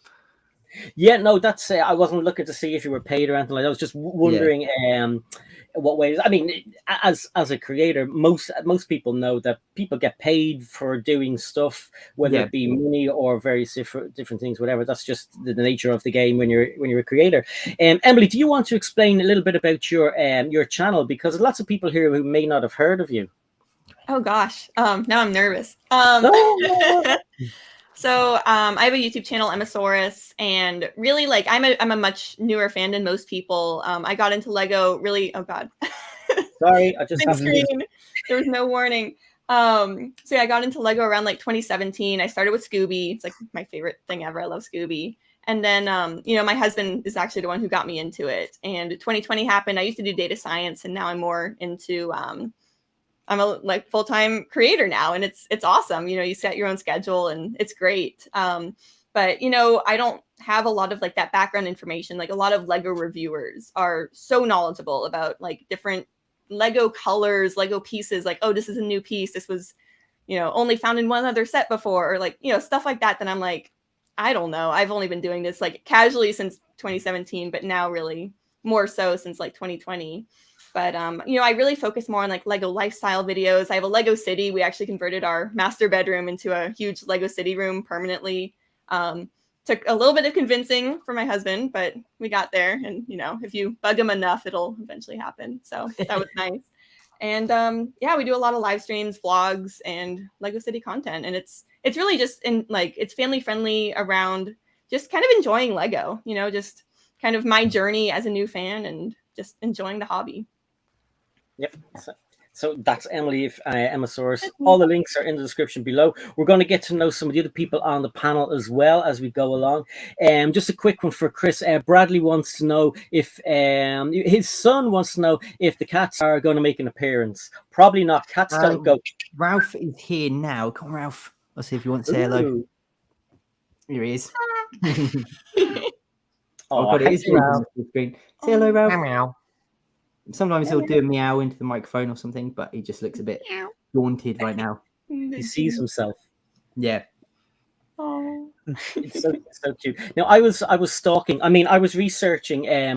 Yeah, no, that's I wasn't looking to see if you were paid or anything like that. I was just wondering what ways. I mean, as a creator, most people know that people get paid for doing stuff, whether it be money or various different things, whatever. That's just the nature of the game when you're a creator. Emily, do you want to explain a little bit about your channel, because there's lots of people here who may not have heard of you? Oh gosh, now I'm nervous. So I have a YouTube channel, Emmasaurus, and really, like, I'm a much newer fan than most people. I got into Lego really. Oh God, sorry, I just there was no warning. So yeah, I got into Lego around like 2017. I started with Scooby. It's like my favorite thing ever. I love Scooby. And then my husband is actually the one who got me into it. And 2020 happened. I used to do data science, and now I'm more into I'm a full-time creator now, and it's awesome. You set your own schedule and it's great. But I don't have a lot of that background information. Like, a lot of Lego reviewers are so knowledgeable about different Lego colors, Lego pieces, oh, this is a new piece. This was, only found in one other set before, or stuff like that. Then I'm like, I don't know. I've only been doing this casually since 2017, but now really more so since 2020. But, I really focus more on Lego lifestyle videos. I have a Lego city. We actually converted our master bedroom into a huge Lego city room permanently. Took a little bit of convincing for my husband, but we got there. And, if you bug him enough, it'll eventually happen. So that was nice. And we do a lot of live streams, vlogs, and Lego city content. And it's really just it's family friendly around just kind of enjoying Lego, just kind of my journey as a new fan and just enjoying the hobby. Yep. So that's Emily, Emmasaurus. All the links are in the description below. We're going to get to know some of the other people on the panel as well as we go along. Just a quick one for Chris. Bradley wants to know if his son wants to know if the cats are going to make an appearance. Probably not. Cats don't go. Ralph is here now. Come on, Ralph. Let's see if you want to say hello. Here he is. Oh, it is Ralph. Say hello, Ralph. Meow. Sometimes he'll do a meow into the microphone or something, but he just looks a bit daunted right now. He sees himself. Yeah. Oh, it's so cute. Now I was stalking. I mean, I was researching. I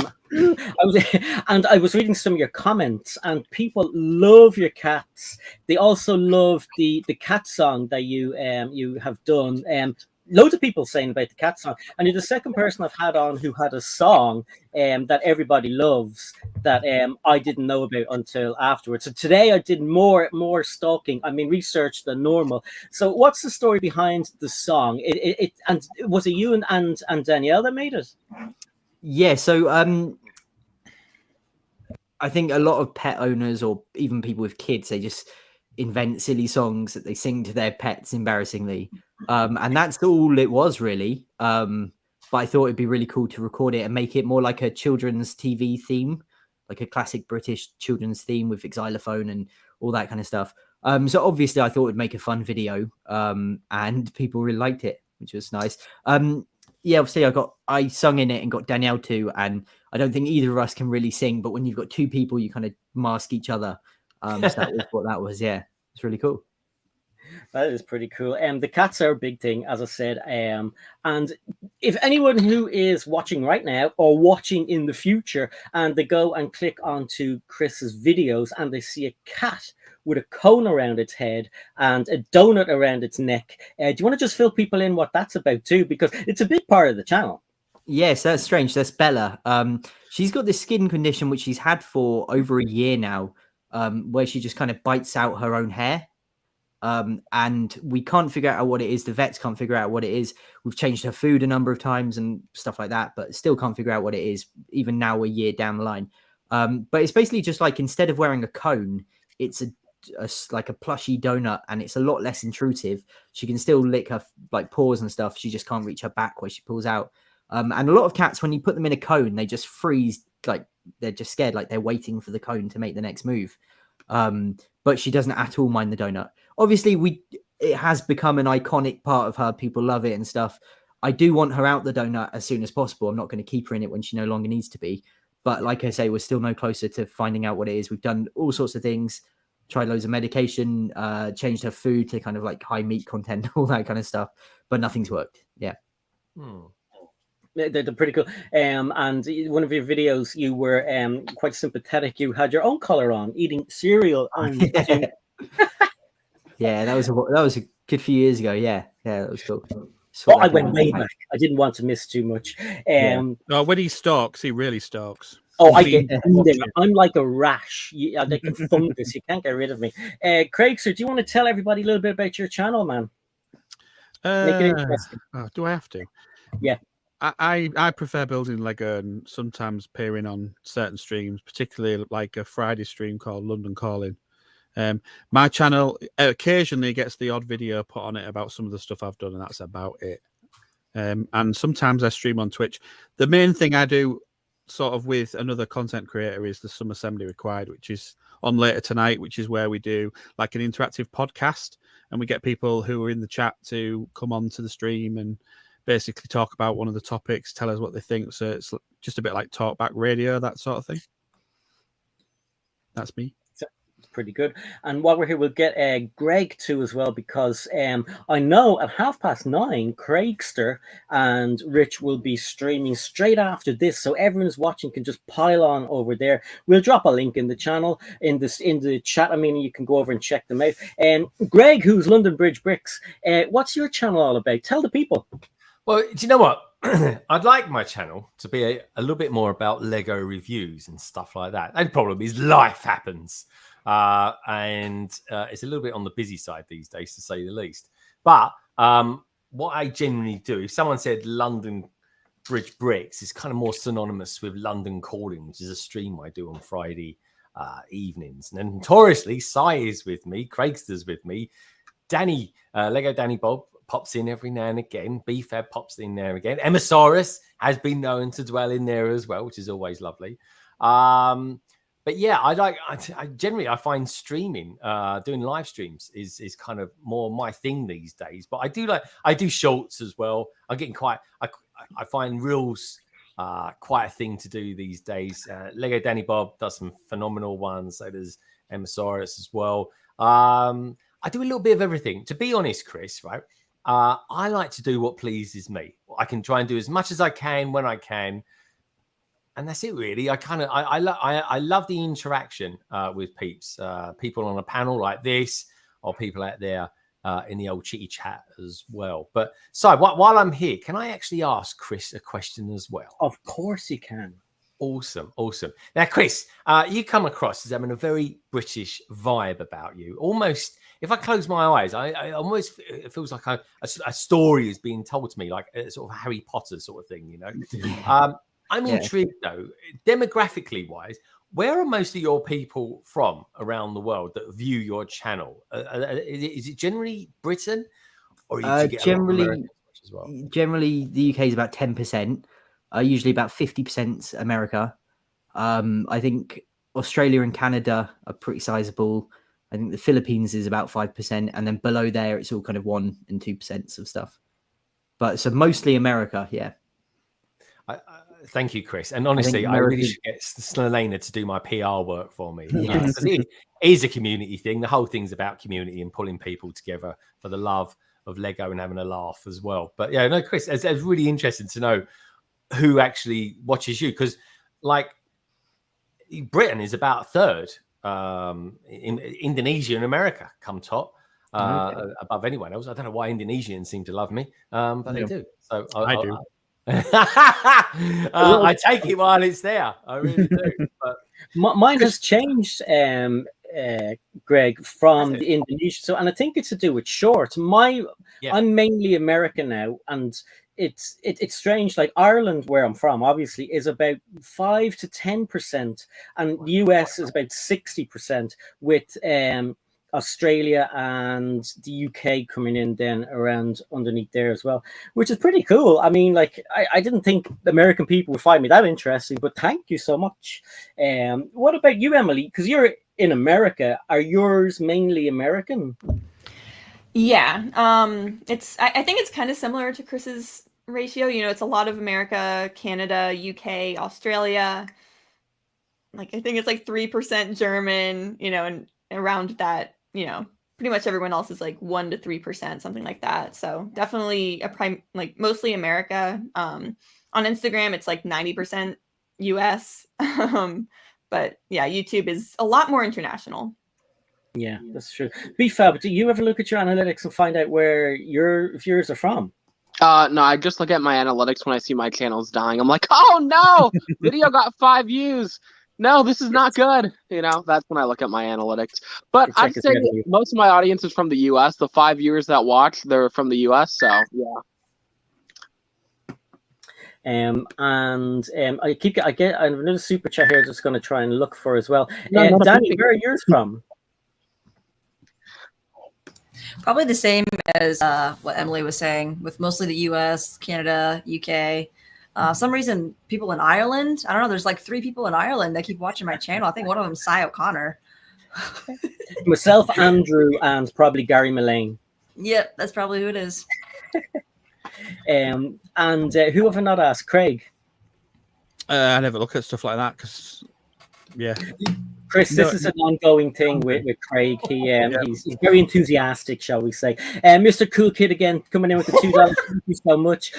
was reading some of your comments, and people love your cats. They also love the cat song that you have done. Loads of people saying about the cat song, and you're the second person I've had on who had a song that everybody loves that I didn't know about until afterwards. So today I did more stalking. I mean, research than normal. So what's the story behind the song? And was it you and Danielle that made it? Yeah. So I think a lot of pet owners or even people with kids, they just invent silly songs that they sing to their pets embarrassingly. And that's all it was really. But I thought it'd be really cool to record it and make it more like a children's TV theme, like a classic British children's theme with xylophone and all that kind of stuff. So obviously I thought it'd make a fun video, and people really liked it, which was nice. Obviously I sung in it and got Danielle too, and I don't think either of us can really sing, but when you've got two people, you kind of mask each other. So that was what that was. Yeah, it's really cool. That is pretty cool. The cats are a big thing, as I said. And if anyone who is watching right now or watching in the future, and they go and click onto Chris's videos and they see a cat with a cone around its head and a donut around its neck, do you want to just fill people in what that's about too? Because it's a big part of the channel. Yes, that's strange. That's Bella. She's got this skin condition which she's had for over a year now, where she just kind of bites out her own hair. And we can't figure out what it is. The vets can't figure out what it is. We've changed her food a number of times and stuff like that, but still can't figure out what it is, even now a year down the line. But it's basically just like, instead of wearing a cone, it's like a plushy donut, and it's a lot less intrusive. She can still lick her like paws and stuff. She just can't reach her back where she pulls out. And a lot of cats, when you put them in a cone, they just freeze, like they're just scared, like they're waiting for the cone to make the next move. But she doesn't at all mind the donut. Obviously, it has become an iconic part of her. People love it and stuff. I do want her out the donut as soon as possible. I'm not going to keep her in it when she no longer needs to be. But like I say, we're still no closer to finding out what it is. We've done all sorts of things, tried loads of medication, changed her food to kind of like high meat content, all that kind of stuff, but nothing's worked. Yeah. They're pretty cool. And one of your videos, you were quite sympathetic. You had your own color on, eating cereal. Yeah, that was a good few years ago. Yeah, that was cool. Oh, I went way back. I didn't want to miss too much. No, when he stalks, he really stalks. Oh, I get I'm like a rash. I'm like a fungus. You can't get rid of me. Craig, sir, do you want to tell everybody a little bit about your channel, man? Make it interesting. Do I have to? Yeah. I prefer building Lego and sometimes appearing on certain streams, particularly like a Friday stream called London Calling. My channel occasionally gets the odd video put on it about some of the stuff I've done, and that's about it. And sometimes I stream on Twitch. The main thing I do sort of with another content creator is the Some Assembly Required, which is on later tonight, which is where we do like an interactive podcast, and we get people who are in the chat to come on to the stream and basically talk about one of the topics, tell us what they think. So it's just a bit like talkback radio, that sort of thing. That's me. It's pretty good. And while we're here, we'll get Greg too as well, because I know at 9:30, Craigster and Rich will be streaming straight after this, so everyone who's watching can just pile on over there. We'll drop a link in the channel, in the chat. I mean, you can go over and check them out. Greg, who's London Bridge Bricks, what's your channel all about? Tell the people. Well, do you know what? I'd like my channel to be a little bit more about Lego reviews and stuff like that. The problem is life happens. And it's a little bit on the busy side these days, to say the least. But what I generally do, if someone said London Bridge Bricks, is kind of more synonymous with London Calling, which is a stream I do on Friday evenings. And then notoriously, Cy is with me, Craigster's with me, Danny, Lego Danny Bob pops in every now and again. BFAB pops in there again. Emmasaurus has been known to dwell in there as well, which is always lovely. But yeah, I generally find streaming, doing live streams is kind of more my thing these days. But I do shorts as well. I'm getting I find reels quite a thing to do these days. Lego Danny Bob does some phenomenal ones. So does Emmasaurus as well. I do a little bit of everything. To be honest, Chris, right? I like to do what pleases me. I can try and do as much as I can when I can. And that's it, really. I love the interaction with peeps, people on a panel like this, or people out there in the old chitty chat as well. But so while I'm here, can I actually ask Chris a question as well? Of course you can. Awesome. Now, Chris, you come across as having a very British vibe about you. Almost, if I close my eyes, I almost, it feels like a story is being told to me, like a sort of Harry Potter sort of thing, you know. I'm intrigued, though, demographically wise, where are most of your people from around the world that view your channel? Is it generally Britain, or do you get generally as well? Generally, the UK is about 10%. Usually about 50% America. I think Australia and Canada are pretty sizable. I think the Philippines is about 5%, and then below there, it's all kind of 1% and 2% of stuff. But so mostly America, yeah. Thank you, Chris. And honestly, I really should get Selena to do my PR work for me. It is a community thing. The whole thing's about community and pulling people together for the love of Lego and having a laugh as well. But yeah, no, Chris, it's really interesting to know who actually watches you, because like Britain is about a third. In Indonesia and America come top above anyone else. I don't know why Indonesians seem to love me, but they do. So I do. I take it while it's there. I really do. But Mine has changed, Greg, from the Indonesian. So, and I think it's to do with shorts. I'm mainly American now, and it's strange. Like Ireland, where I'm from, obviously, is about 5 to 10%, and the US is about 60%, with Australia and the UK coming in then around underneath there as well, which is pretty cool. I mean, like I didn't think American people would find me that interesting, but thank you so much. What about you, Emily? Because you're in America. Are yours mainly American? Yeah. I think it's kind of similar to Chris's ratio. You know, it's a lot of America, Canada, UK, Australia. Like I think it's like 3% German, you know, and around that, you know, pretty much everyone else is like 1 to 3%, something like that. So definitely like mostly America. On Instagram, it's like 90% US. But yeah, YouTube is a lot more international. Yeah, that's true. BFAB, do you ever look at your analytics and find out where your viewers are from? No, I just look at my analytics when I see my channel's dying. I'm like, oh no, video got 5 views. No, this is not good. You know, that's when I look at my analytics. But I'd say most of my audience is from the US. The 5 viewers that watch, they're from the US. So yeah. I get another super chat here. Just going to try and look for as well. Danny, where are yours from? Probably the same as what Emily was saying, with mostly the US, Canada, UK. Some reason people in Ireland, I don't know, there's like 3 people in Ireland that keep watching my channel. I think one of them is Cy O'Connor. Myself, Andrew, and probably Gary Mullane. Yep, that's probably who it is. And who have I not asked? Craig? I never look at stuff like that because, yeah. Chris, this is an ongoing thing with Craig. He's very enthusiastic, shall we say. Mr. Cool Kid again coming in with the $2. Thank you so much.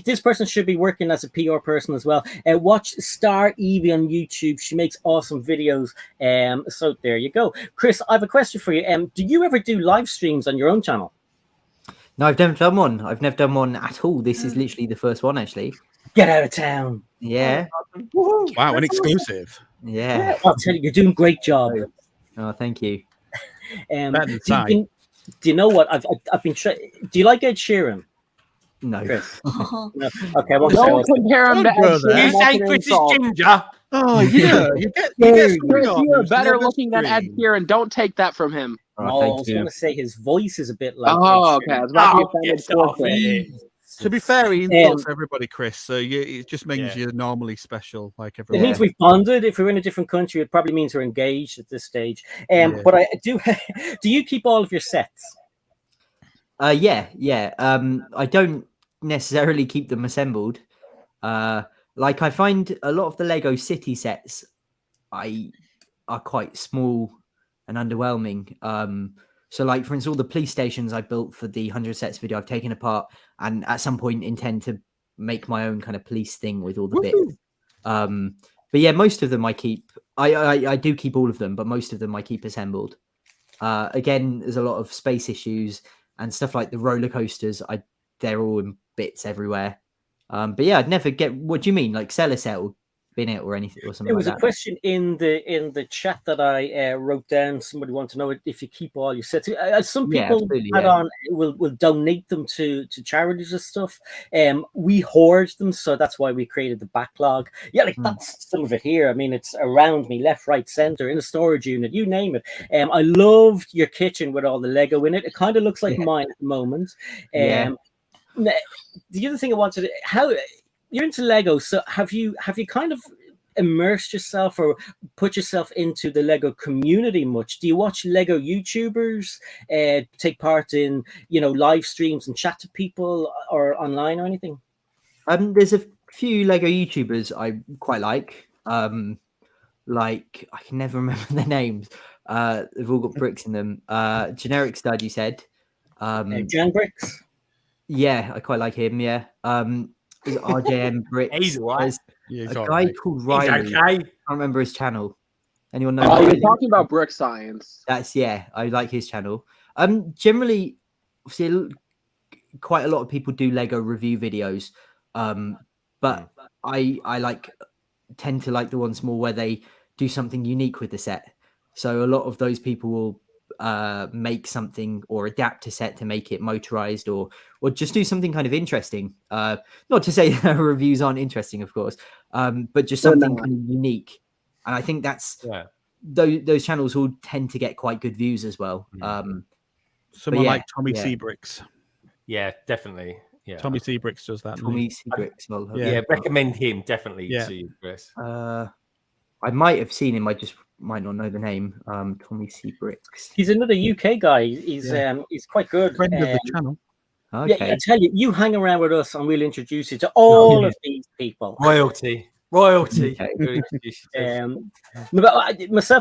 This person should be working as a PR person as well. Watch Star Evie on YouTube. She makes awesome videos. So there you go. Chris, I have a question for you. Do you ever do live streams on your own channel? No, I've never done one. I've never done one at all. This is literally the first one, actually. Get out of town. Yeah. Wow, an exclusive. Yeah. I'll tell you, you're doing a great job. Oh, thank you. Do you know what? I've been. Do you like Ed Sheeran? No. Chris? No. Okay, well, don't compare him to Ed Sheeran. You say Chris is ginger. Oh, yeah. You get Chris, you are better looking than Ed Sheeran. Don't take that from him. I was going to say his voice is a bit like. Oh, okay. I was about to To be fair, he insults everybody, Chris. So it just means you're normally special, like everyone. It means we've bonded. If we're in a different country, it probably means we're engaged at this stage. But I do. Do you keep all of your sets? Yeah. I don't necessarily keep them assembled. Like I find a lot of the Lego City sets, are quite small and underwhelming. So like, for instance, all the police stations I built for the 100 sets video, I've taken apart and at some point intend to make my own kind of police thing with all the bits. But yeah, most of them I keep. I do keep all of them, but most of them I keep assembled. Again, there's a lot of space issues and stuff like the roller coasters. They're all in bits everywhere. But yeah, I'd never get. What do you mean, like sell a set or bin it or anything or something? There was like a question in the chat that I wrote down. Somebody wanted to know if you keep all your sets. Some people will donate them to charities and stuff. We hoard them, so that's why we created the backlog. Yeah, like that's some of it here. I mean, it's around me, left, right, center, in a storage unit, you name it. I loved your kitchen with all the Lego in it. It kind of looks like mine at the moment. The other thing I wanted, how you're into Lego, so have you kind of immersed yourself or put yourself into the Lego community much? Do you watch Lego YouTubers, take part in live streams and chat to people or online or anything? There's a few Lego YouTubers I quite like. Like I can never remember their names. They've all got bricks in them. Generic Stud, you said. Jan Bricks. Yeah, I quite like him. Yeah. Is RJM Bricks? He's right. A guy called Riley. I can't remember his channel. Anyone know? Oh, you're talking about Brick Science. I like his channel. Generally, see, quite a lot of people do Lego review videos. But I like tend to like the ones more where they do something unique with the set. So a lot of those people will make something or adapt a set to make it motorized, or just do something kind of interesting. Not to say that reviews aren't interesting, of course, but just something kind of unique. And I think that's those channels will tend to get quite good views as well. Someone like Tommy Seabricks. Yeah, definitely. Yeah, Tommy Seabricks does that. Tommy Seabricks. Yeah, recommend him definitely to you, Chris. I might have seen him. I just might not know the name. Tommy Seabricks. He's another UK guy. He's quite good. Friend of the channel. Okay. Yeah, I tell you, you hang around with us, and we'll introduce you to all of these people. Royalty. Myself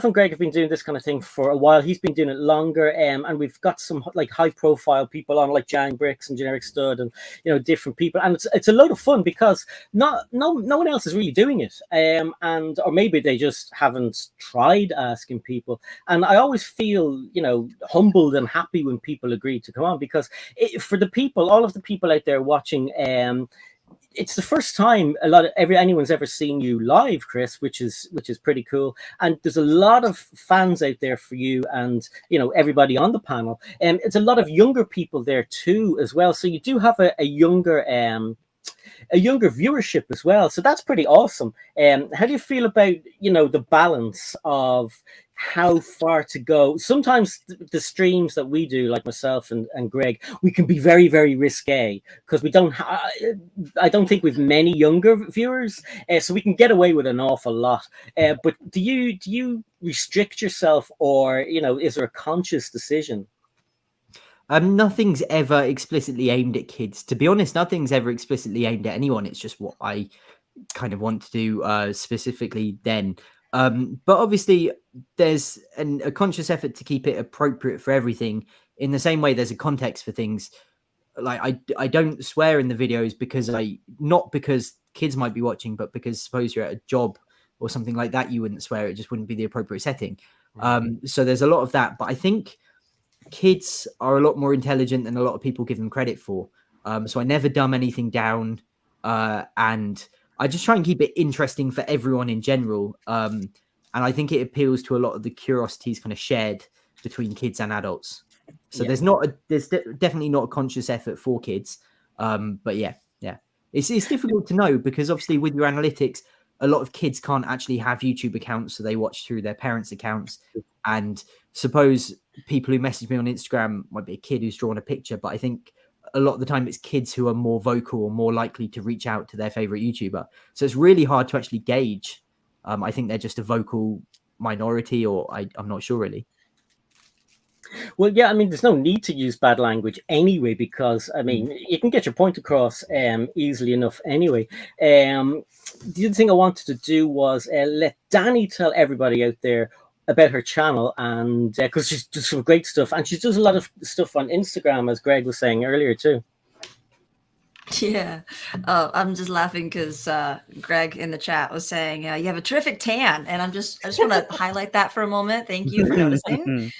and Greg have been doing this kind of thing for a while. He's been doing it longer, and we've got some like high-profile people on, like Jan Bricks and Generic Stud, and different people. And it's a load of fun because no one else is really doing it, or maybe they just haven't tried asking people. And I always feel humbled and happy when people agree to come on, because for the people, all of the people out there watching, it's the first time anyone's ever seen you live, Chris, which is pretty cool. And there's a lot of fans out there for you, and everybody on the panel. And it's a lot of younger people there too, as well. So you do have a younger viewership as well. So that's pretty awesome. How do you feel about the balance of how far to go? Sometimes the streams that we do, like myself and Greg, we can be very, very risque because we don't I don't think we've many younger viewers, so we can get away with an awful lot. But do you restrict yourself, or is there a conscious decision? Nothing's ever explicitly aimed at kids. To be honest, nothing's ever explicitly aimed at anyone. It's just what I kind of want to do specifically then. But obviously, there's a conscious effort to keep it appropriate for everything. In the same way, there's a context for things. Like I don't swear in the videos not because kids might be watching, but because suppose you're at a job or something like that, you wouldn't swear. It just wouldn't be the appropriate setting. So there's a lot of that. But I think kids are a lot more intelligent than a lot of people give them credit for. So I never dumb anything down, and I just try and keep it interesting for everyone in general. And I think it appeals to a lot of the curiosities kind of shared between kids and adults. So there's definitely not a conscious effort for kids. But yeah, it's difficult to know, because obviously with your analytics, a lot of kids can't actually have YouTube accounts, so they watch through their parents' accounts. And suppose people who message me on Instagram might be a kid who's drawn a picture, but I think a lot of the time it's kids who are more vocal or more likely to reach out to their favorite YouTuber. So it's really hard to actually gauge. I think they're just a vocal minority, or I'm not sure really. Well, yeah, I mean, there's no need to use bad language anyway, because, I mean, you can get your point across easily enough anyway. The other thing I wanted to do was let Dani tell everybody out there about her channel, and because she's does some great stuff, and she does a lot of stuff on Instagram, as Greg was saying earlier too. Yeah, I'm just laughing because Greg in the chat was saying you have a terrific tan, and I just want to highlight that for a moment. Thank you for noticing.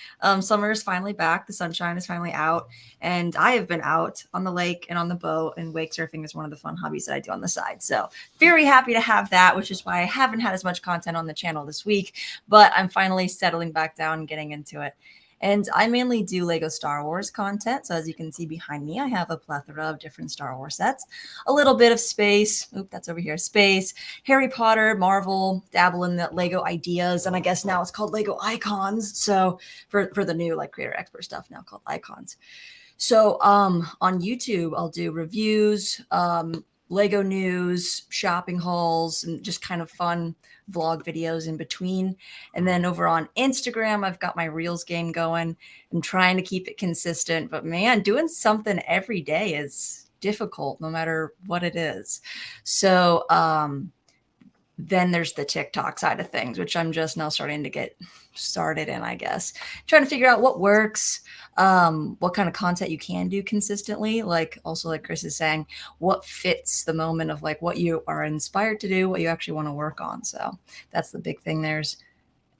Summer is finally back, the sunshine is finally out, and I have been out on the lake and on the boat, and wake surfing is one of the fun hobbies that I do on the side. So very happy to have that, which is why I haven't had as much content on the channel this week, but I'm finally settling back down and getting into it. And I mainly do Lego Star Wars content. So as you can see behind me, I have a plethora of different Star Wars sets, a little bit of space. Oop, that's over here. Space, Harry Potter, Marvel, dabble in the Lego ideas. And I guess now it's called Lego Icons. So for the new like creator expert stuff now called Icons. So on YouTube, I'll do reviews, Lego news, shopping hauls, and just kind of fun vlog videos in between. And then over on Instagram, I've got my Reels game going. I'm trying to keep it consistent, but man, doing something every day is difficult no matter what it is. So then there's the TikTok side of things, which I'm just now starting to get started in, I guess. Trying to figure out what works, what kind of content you can do consistently. Like also like Chris is saying, what fits the moment of like what you are inspired to do, what you actually want to work on. So that's the big thing. There's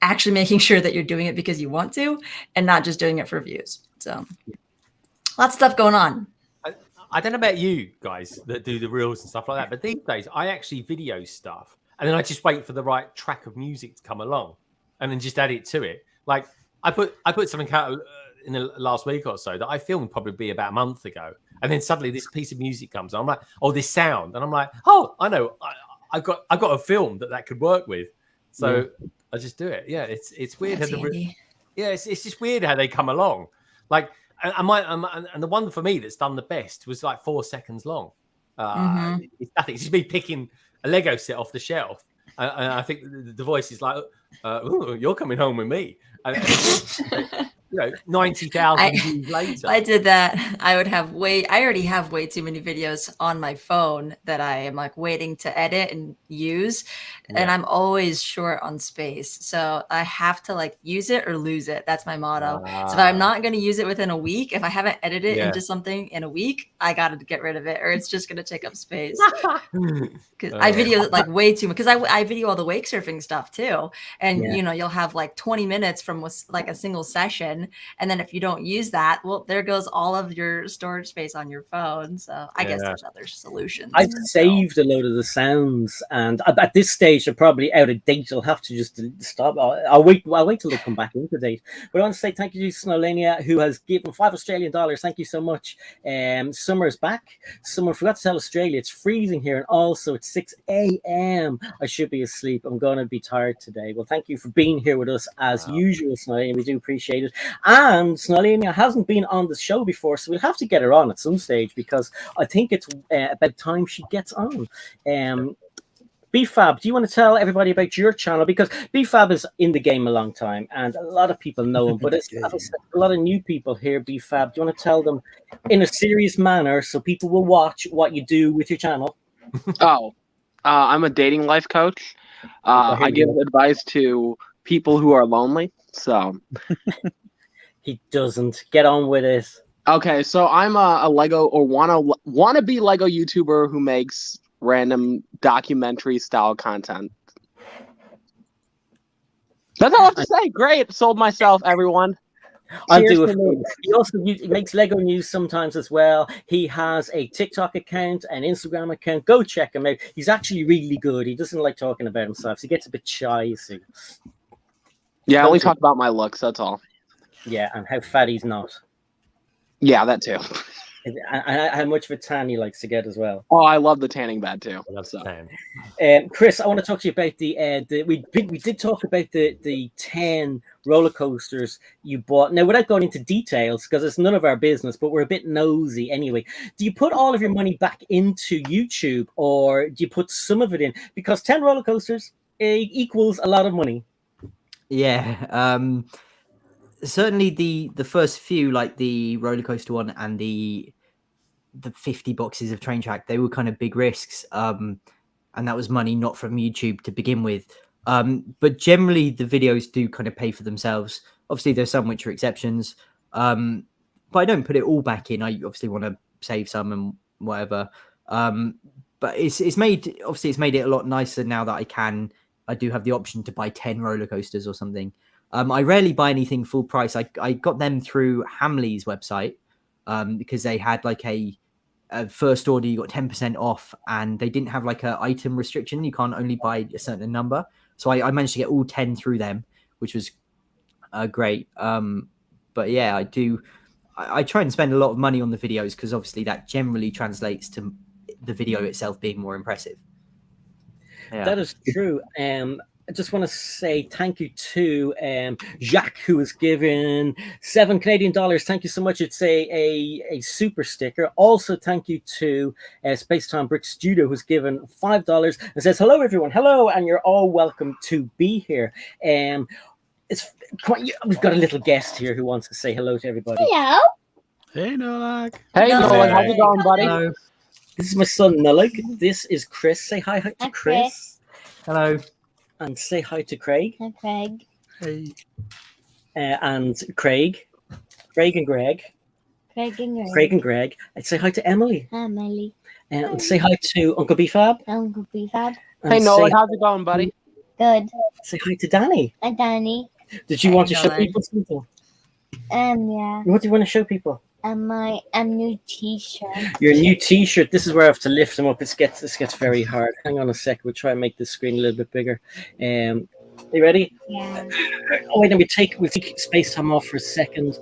actually making sure that you're doing it because you want to and not just doing it for views. So lots of stuff going on. I don't know about you guys that do the reels and stuff like that, but these days I actually video stuff and then I just wait for the right track of music to come along and then just add it to it. Like I put something out in the last week or so that I filmed probably about a month ago, and then suddenly this piece of music comes on. I'm like, oh, this sound, and I'm like, oh, I know, I've got a film that could work with, so I just do it. Yeah, it's weird. It's just weird how they come along. Like, and the one for me that's done the best was like 4 seconds long. It's nothing. It's just me picking a Lego set off the shelf, and I think the voice is like, "Ooh, you're coming home with me." And, 90,000 views later. I did that. I already have way too many videos on my phone that I am like waiting to edit and use. And I'm always short on space. So I have to like use it or lose it. That's my motto. So if I'm not going to use it within a week, if I haven't edited into something in a week, I got to get rid of it or it's just going to take up space. Because I video like way too much, because I video all the wake surfing stuff too. And you'll have like 20 minutes from like a single session. And then if you don't use that, well, there goes all of your storage space on your phone. So I guess there's other solutions. I've saved a load of the sounds, and at this stage, they're probably out of date. I'll have to just stop. I'll wait till they come back into date. But I want to say thank you to Snowlania, who has given $5 Australian. Thank you so much. Summer's back. Someone forgot to tell Australia it's freezing here, and also it's 6 a.m. I should be asleep. I'm going to be tired today. Well, thank you for being here with us as usual, Snowlania. We do appreciate it. And Snowlania hasn't been on the show before, so we'll have to get her on at some stage because I think it's about time she gets on. BFAB, do you want to tell everybody about your channel? Because BFAB is in the game a long time, and a lot of people know him, but it's a lot of new people here, BFAB. Do you want to tell them in a serious manner so people will watch what you do with your channel? I'm a dating life coach. I give advice to people who are lonely, so... He doesn't. Get on with it. Okay, so I'm a Lego or wanna be Lego YouTuber who makes random documentary style content. That's all I have to say. Great, sold myself, everyone. I'll do it. He also makes Lego news sometimes as well. He has a TikTok account, an Instagram account. Go check him out. He's actually really good. He doesn't like talking about himself, so he gets a bit shy, you see. Yeah, I only talk about my looks, that's all. Yeah, and how fat he's not. Yeah, that too. And how much of a tan he likes to get as well. Oh, I love the tanning bed too. I love the tan. Chris, I want to talk to you about we did talk about the 10 roller coasters you bought. Now, without going into details, because it's none of our business, but we're a bit nosy anyway. Do you put all of your money back into YouTube, or do you put some of it in? Because 10 roller coasters equals a lot of money. Yeah. Certainly the first few, like the roller coaster one and the 50 boxes of Train Track, they were kind of big risks. And that was money not from YouTube to begin with. But generally the videos do kind of pay for themselves. Obviously there's some which are exceptions. But I don't put it all back in. I obviously want to save some and whatever. But it's made it a lot nicer now that I do have the option to buy 10 roller coasters or something. I rarely buy anything full price. I got them through Hamley's website because they had like a first order, you got 10% off, and they didn't have like an item restriction. You can't only buy a certain number. So I managed to get all 10 through them, which was great. But yeah, I try and spend a lot of money on the videos because obviously that generally translates to the video itself being more impressive. Yeah. That is true. I just want to say thank you to Jacques, who has given $7 Canadian. Thank you so much. It's a super sticker. Also, thank you to Spacetime Brick Studio, who's given $5 and says, hello, everyone. Hello, and you're all welcome to be here. It's quite, we've got a little guest here who wants to say hello to everybody. Hello. Hey, Nolag. Hey, Nolag. How's it going, buddy? Hello. This is my son, Nolag. This is Chris. Say hi to Chris. Hello. And say hi to Craig. Hi, Craig. Hey. And Craig. Craig and Greg. Craig and Greg. Craig and Greg. I'd say hi to Emily. Hi, Emily. And say hi to Uncle BFAB. Uncle BFAB. Hey, Nolan, how's it going, buddy? Good. Say hi to Danny. Hi, Danny. Did you want to show people something? Yeah. What do you want to show people? And my new T-shirt. Your new T-shirt. This is where I have to lift them up. This gets very hard. Hang on a sec. We'll try and make the screen a little bit bigger. You ready? Yeah. Oh wait, we'll take space time off for a second,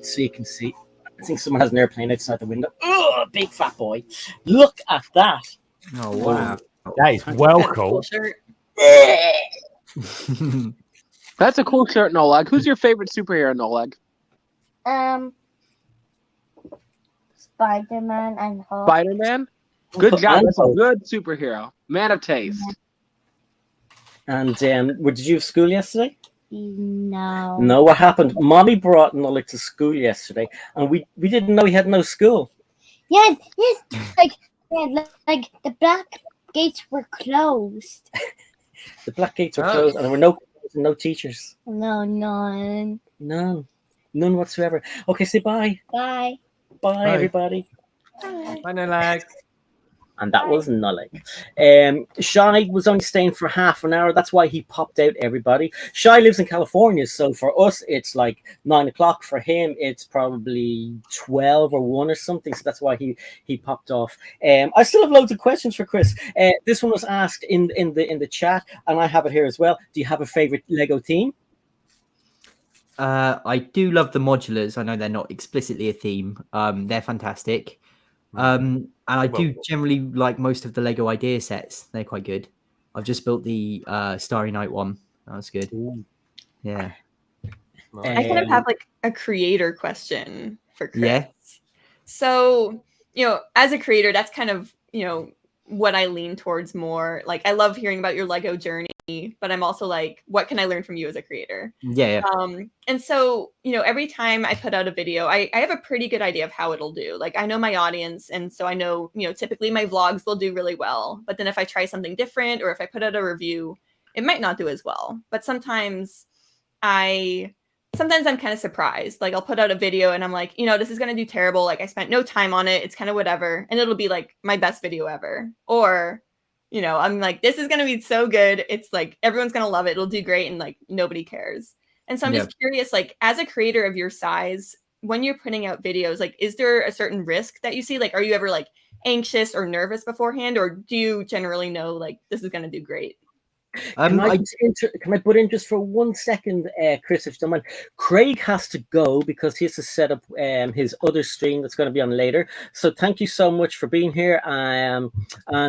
so you can see. I think someone has an airplane outside the window. Oh, big fat boy! Look at that. Oh wow, that is well cool. That's a cool shirt, Noleg. Who's your favorite superhero, Noleg? Spider-Man and Hulk. Spider-Man? Good job. That's a good superhero. Man of taste. And did you have school yesterday? No. No, what happened? Mommy brought Noleg to school yesterday, and we didn't know he had no school. Yeah, yes, like the black gates were closed. The black gates were closed, and there were no teachers. No, none. None whatsoever. Okay, say bye. Bye. Bye, everybody. Bye. Bye, Noleg. And that was Noleg. Shy was only staying for half an hour. That's why he popped out, everybody. Shy lives in California, so for us, it's like 9 o'clock. For him, it's probably 12 or 1 or something. So that's why he popped off. I still have loads of questions for Chris. This one was asked in the chat, and I have it here as well. Do you have a favorite Lego theme? I do love the modulars. I know they're not explicitly a theme. They're fantastic. And I do generally like most of the Lego idea sets. They're quite good. I've just built the Starry Night one. That was good. Ooh. Yeah. I kind of have like a creator question for Chris. Yeah. So, as a creator, that's kind of, what I lean towards more. Like, I love hearing about your Lego journey, but I'm also like, what can I learn from you as a creator? Yeah. And so, every time I put out a video, I have a pretty good idea of how it'll do. Like, I know my audience. And so I know, typically my vlogs will do really well. But then if I try something different, or if I put out a review, it might not do as well. But sometimes I'm kind of surprised. Like, I'll put out a video and I'm like, this is going to do terrible. Like, I spent no time on it. It's kind of whatever. And it'll be like my best video ever. Or, I'm like, this is going to be so good. It's like, everyone's going to love it. It'll do great. And like, nobody cares. And so I'm just curious, like, as a creator of your size, when you're putting out videos, like, is there a certain risk that you see? Like, are you ever like anxious or nervous beforehand? Or do you generally know, like, this is going to do great? Can I put in just for 1 second, Chris, if you don't mind? Craig has to go because he has to set up his other stream that's going to be on later. So thank you so much for being here, and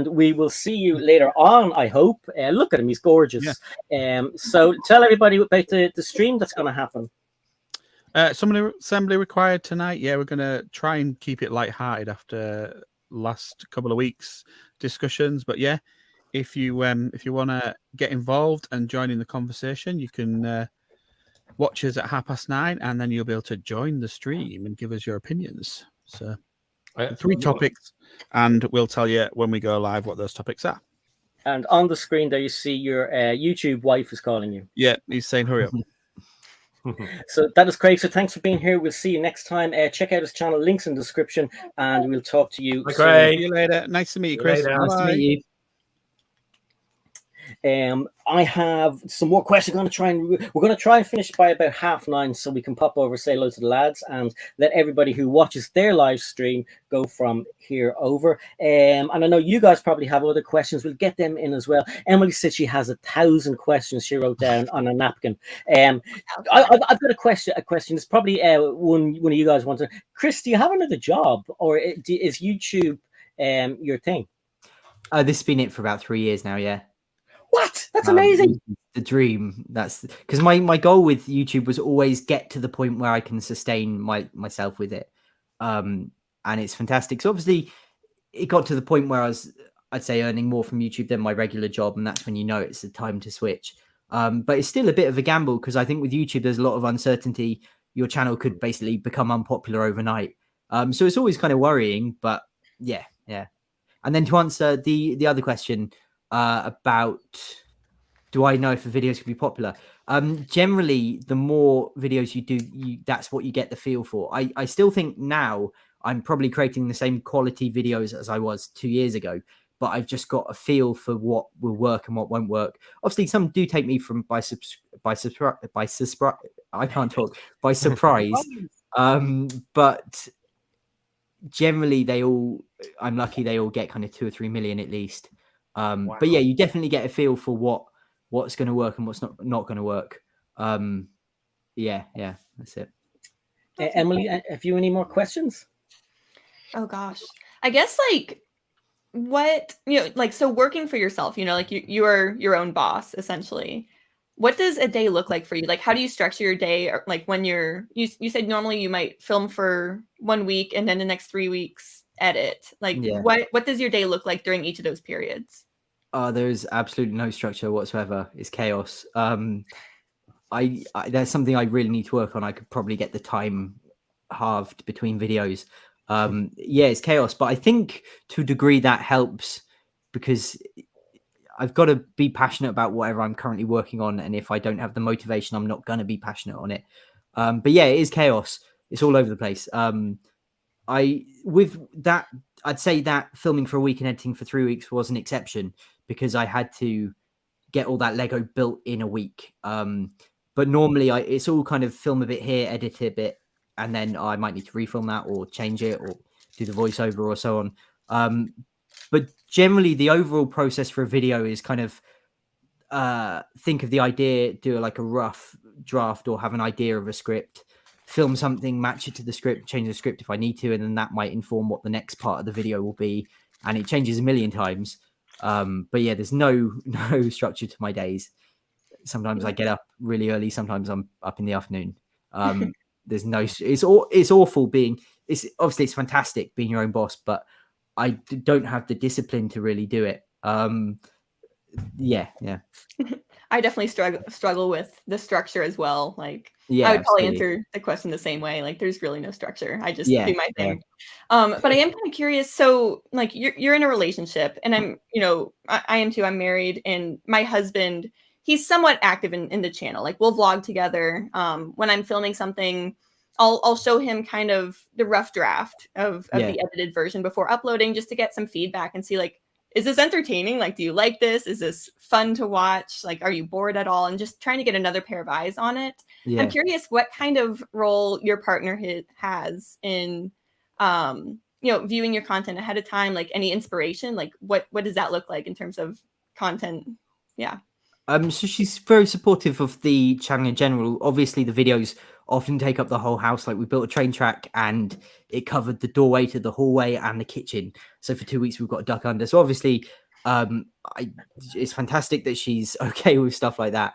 we will see you later on, I hope. Look at him, he's gorgeous. Yeah. So tell everybody about the stream that's going to happen. Assembly required tonight. Yeah, we're going to try and keep it lighthearted after last couple of weeks discussions, but yeah. If you want to get involved and join in the conversation, you can watch us at 9:30, and then you'll be able to join the stream and give us your opinions. So 3 topics, and we'll tell you when we go live what those topics are. And on the screen there, you see your YouTube wife is calling you. Yeah, he's saying hurry up. So that is Craig. So thanks for being here. We'll see you next time. Check out his channel, links in the description, and we'll talk to you soon. See you later. Nice to meet you, Chris. Nice to meet you. I have some more questions. We're going to try and finish by about 9:30 so we can pop over, say hello to the lads, and let everybody who watches their live stream go from here over. And I know you guys probably have other questions. We'll get them in as well. Emily said she has 1,000 questions she wrote down on a napkin. I've got a question. It's probably one of you guys wants to. Chris, do you have another job, or is YouTube your thing? This has been it for about 3 years now. Yeah. What? That's amazing. The dream. That's because my goal with YouTube was always get to the point where I can sustain myself with it. And it's fantastic. So obviously it got to the point where I'd say earning more from YouTube than my regular job. And that's when you know it's the time to switch. But it's still a bit of a gamble because I think with YouTube, there's a lot of uncertainty. Your channel could basically become unpopular overnight. So it's always kind of worrying, but yeah. And then to answer the other question, about do I know if the videos could be popular? Generally, the more videos you do, that's what you get the feel for. I still think now I'm probably creating the same quality videos as I was 2 years ago, but I've just got a feel for what will work and what won't work. Obviously, some do take me by surprise. But generally I'm lucky they all get kind of 2 or 3 million at least. Wow. But yeah, you definitely get a feel for what's going to work and what's not going to work. Yeah, that's it. Emily, have you any more questions? Oh gosh, I guess like what, like, so working for yourself, like you are your own boss essentially. What does a day look like for you? Like, how do you structure your day? Or like when you said normally you might film for 1 week and then the next 3 weeks edit. Like, Yeah. what does your day look like during each of those periods? There's absolutely no structure whatsoever. It's chaos. I there's something I really need to work on. I could probably get the time halved between videos. Yeah, it's chaos, but I think to a degree that helps because I've got to be passionate about whatever I'm currently working on, and if I don't have the motivation, I'm not going to be passionate on it. But yeah, it is chaos. It's all over the place. I'd say that filming for a week and editing for 3 weeks was an exception because I had to get all that Lego built in a week. But normally it's all kind of film a bit here, edit a bit, and then I might need to refilm that or change it or do the voiceover or so on. But generally the overall process for a video is kind of think of the idea, do like a rough draft or have an idea of a script, film something, match it to the script, change the script if I need to, and then that might inform what the next part of the video will be. And it changes a million times. But yeah, there's no structure to my days. Sometimes I get up really early. Sometimes I'm up in the afternoon. There's no, it's awful being, obviously it's fantastic being your own boss, but I don't have the discipline to really do it. Yeah. I definitely struggle with the structure as well. Like, yeah, I would probably absolutely. answer the question the same way. Like, there's really no structure. I just Yeah, do my yeah. thing. But I am kind of curious. So, like, you're in a relationship, and I'm, I am too. I'm married, and my husband, he's somewhat active in the channel. Like, we'll vlog together. When I'm filming something, I'll show him kind of the rough draft of Yeah. the edited version before uploading, just to get some feedback and see, like, is this entertaining? Like, do you like this? Is this fun to watch? Like, are you bored at all? And just trying to get another pair of eyes on it. Yeah. I'm curious what kind of role your partner has in, viewing your content ahead of time. Like, any inspiration? Like, what does that look like in terms of content? Yeah. So she's very supportive of the channel in general. Obviously, the videos often take up the whole house. Like, we built a train track and it covered the doorway to the hallway and the kitchen. So for 2 weeks, we've got a duck under. So obviously, it's fantastic that she's okay with stuff like that.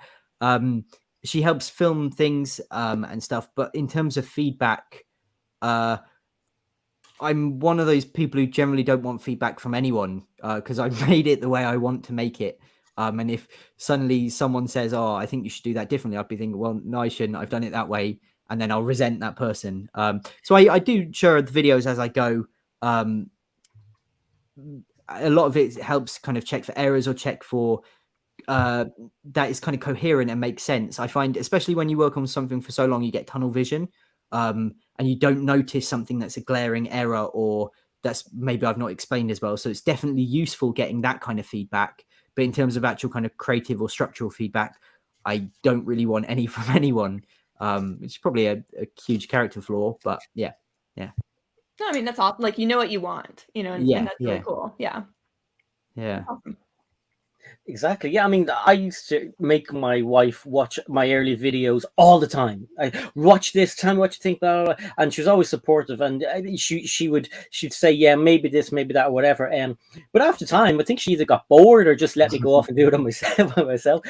She helps film things and stuff. But in terms of feedback, I'm one of those people who generally don't want feedback from anyone because I've made it the way I want to make it. And if suddenly someone says, "Oh, I think you should do that differently," I'd be thinking, "Well, no, I shouldn't. I've done it that way," and then I'll resent that person. So I do share the videos as I go. A lot of it helps kind of check for errors or check for that is kind of coherent and makes sense. I find, especially when you work on something for so long, you get tunnel vision, and you don't notice something that's a glaring error or that's maybe I've not explained as well. So it's definitely useful getting that kind of feedback. But in terms of actual kind of creative or structural feedback, I don't really want any from anyone. It's probably a huge character flaw, but yeah. No, I mean, that's awesome. Like, you know what you want, and that's really cool. Yeah. Yeah. Awesome. Exactly. Yeah. I mean, I used to make my wife watch my early videos all the time. I watch this, tell me what you think, blah, blah, blah. And she was always supportive. And she'd say, yeah, maybe this, maybe that, or whatever. But after time, I think she either got bored or just let me go off and do it on myself.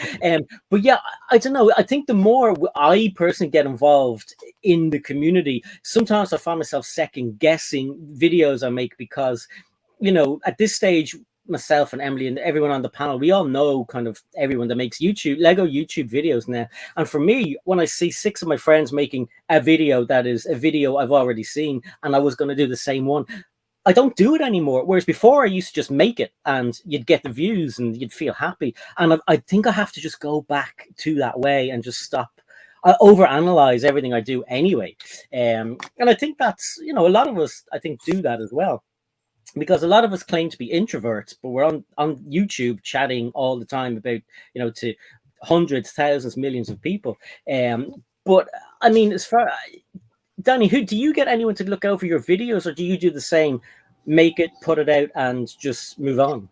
But yeah, I don't know. I think the more I personally get involved in the community, sometimes I find myself second guessing videos I make because, at this stage, myself and Emily and everyone on the panel, we all know kind of everyone that makes Lego YouTube videos now. And for me, when I see 6 of my friends making a video that is a video I've already seen and I was going to do the same one, I don't do it anymore. Whereas before I used to just make it and you'd get the views and you'd feel happy. And I think I have to just go back to that way and just stop. I overanalyze everything I do anyway. And I think that's, a lot of us, I think, do that as well. Because a lot of us claim to be introverts, but we're on YouTube chatting all the time about, to hundreds, thousands, millions of people. But I mean, as far Danny, who do you get anyone to look over your videos, or do you do the same? Make it, put it out, and just move on.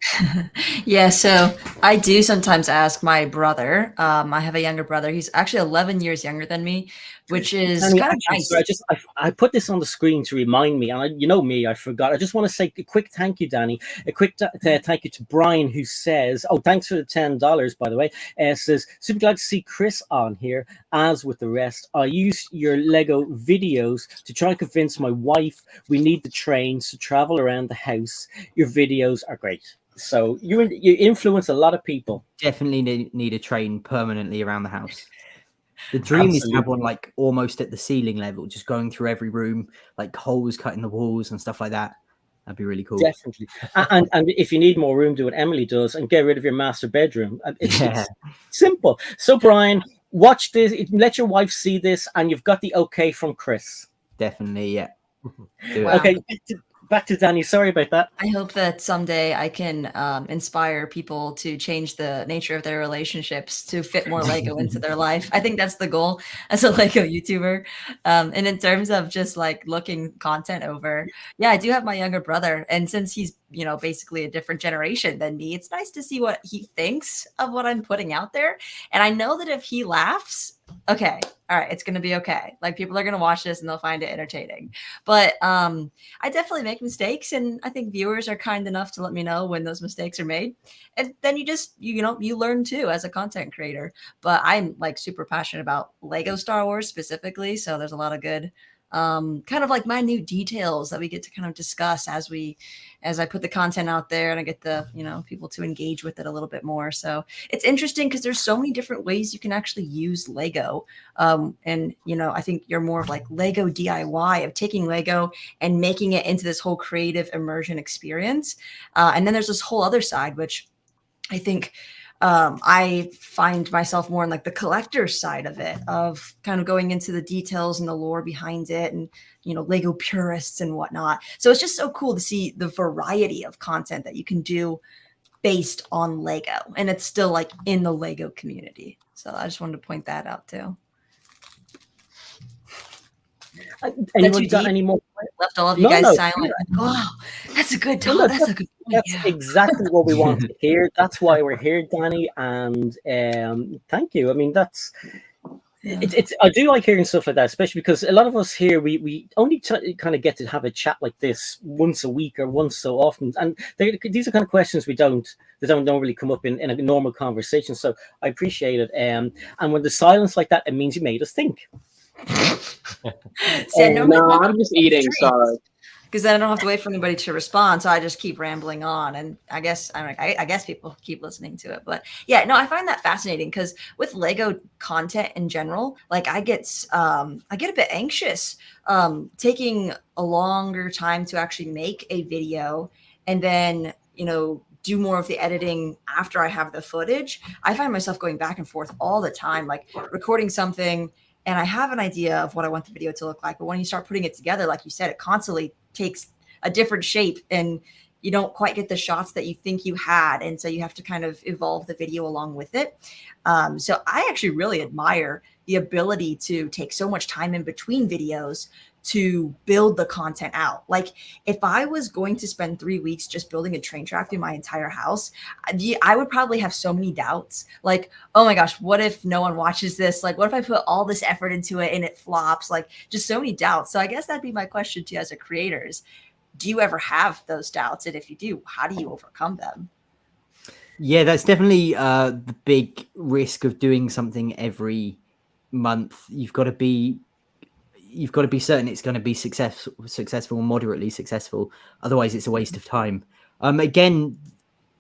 Yeah, so I do sometimes ask my brother. I have a younger brother. He's actually 11 years younger than me, which is Danny, kind of actually, nice. sorry, I put this on the screen to remind me, and you know me, I forgot. I just want to say a quick thank you, Danny. A quick thank you to Brian, who says, "Oh, thanks for the $10, by the way." Says, "Super glad to see Chris on here. As with the rest, I use your Lego videos to try and convince my wife we need the trains to travel around the house. Your videos are great." So you influence a lot of people. Definitely need a train permanently around the house. The dream is to have one like almost at the ceiling level, just going through every room, like holes cut in the walls and stuff like that. That'd be really cool. Definitely. and if you need more room, do what Emily does and get rid of your master bedroom. It's simple. So Brian, watch this. Let your wife see this, and you've got the okay from Chris. Definitely, yeah. Wow. Okay, back to Danny. Sorry about that. I hope that someday I can inspire people to change the nature of their relationships to fit more Lego into their life. I think that's the goal as a Lego YouTuber. And in terms of just like looking content over, yeah, I do have my younger brother. And since he's, you know, basically a different generation than me, it's nice to see what he thinks of what I'm putting out there. And I know that if he laughs, okay, all right, it's going to be okay. Like people are going to watch this and they'll find it entertaining. But I definitely make mistakes, and I think viewers are kind enough to let me know when those mistakes are made. And then you just, you learn too as a content creator. But I'm like super passionate about Lego Star Wars specifically. So there's a lot of good kind of like minute details that we get to kind of discuss as I put the content out there, and I get the, people to engage with it a little bit more. So it's interesting because there's so many different ways you can actually use Lego. And, I think you're more of like Lego DIY, of taking Lego and making it into this whole creative immersion experience. And then there's this whole other side, which I think I find myself more on like the collector side of it, of kind of going into the details and the lore behind it, and, Lego purists and whatnot. So it's just so cool to see the variety of content that you can do based on Lego, and it's still like in the Lego community. So I just wanted to point that out too. Anyone got any more? Left all of you guys silent. Oh, that's a good talk. That's a good point. That's exactly what we want to hear. That's why we're here, Danny. And thank you. I mean, it's I do like hearing stuff like that, especially because a lot of us here, we only kind of get to have a chat like this once a week or once so often, and these are kind of questions they don't normally come up in a normal conversation. So I appreciate it. And when there's silence like that, it means you made us think. No, I'm just eating. Sorry. Because then I don't have to wait for anybody to respond, so I just keep rambling on, and I guess people keep listening to it. But yeah, no, I find that fascinating because with Lego content in general, like I get a bit anxious taking a longer time to actually make a video, and then do more of the editing after I have the footage. I find myself going back and forth all the time, like recording something, and I have an idea of what I want the video to look like, but when you start putting it together, like you said, it constantly takes a different shape, and you don't quite get the shots that you think you had. And so you have to kind of evolve the video along with it. So I actually really admire the ability to take so much time in between videos to build the content out. Like if I was going to spend 3 weeks just building a train track through my entire house, I would probably have so many doubts. Like, oh my gosh, what if no one watches this? Like, what if I put all this effort into it and it flops? Like just so many doubts. So I guess that'd be my question to you as a creators. Do you ever have those doubts? And if you do, how do you overcome them? Yeah, that's definitely the big risk of doing something every month. You've got to be certain it's going to be successful or moderately successful. Otherwise, it's a waste of time. Again,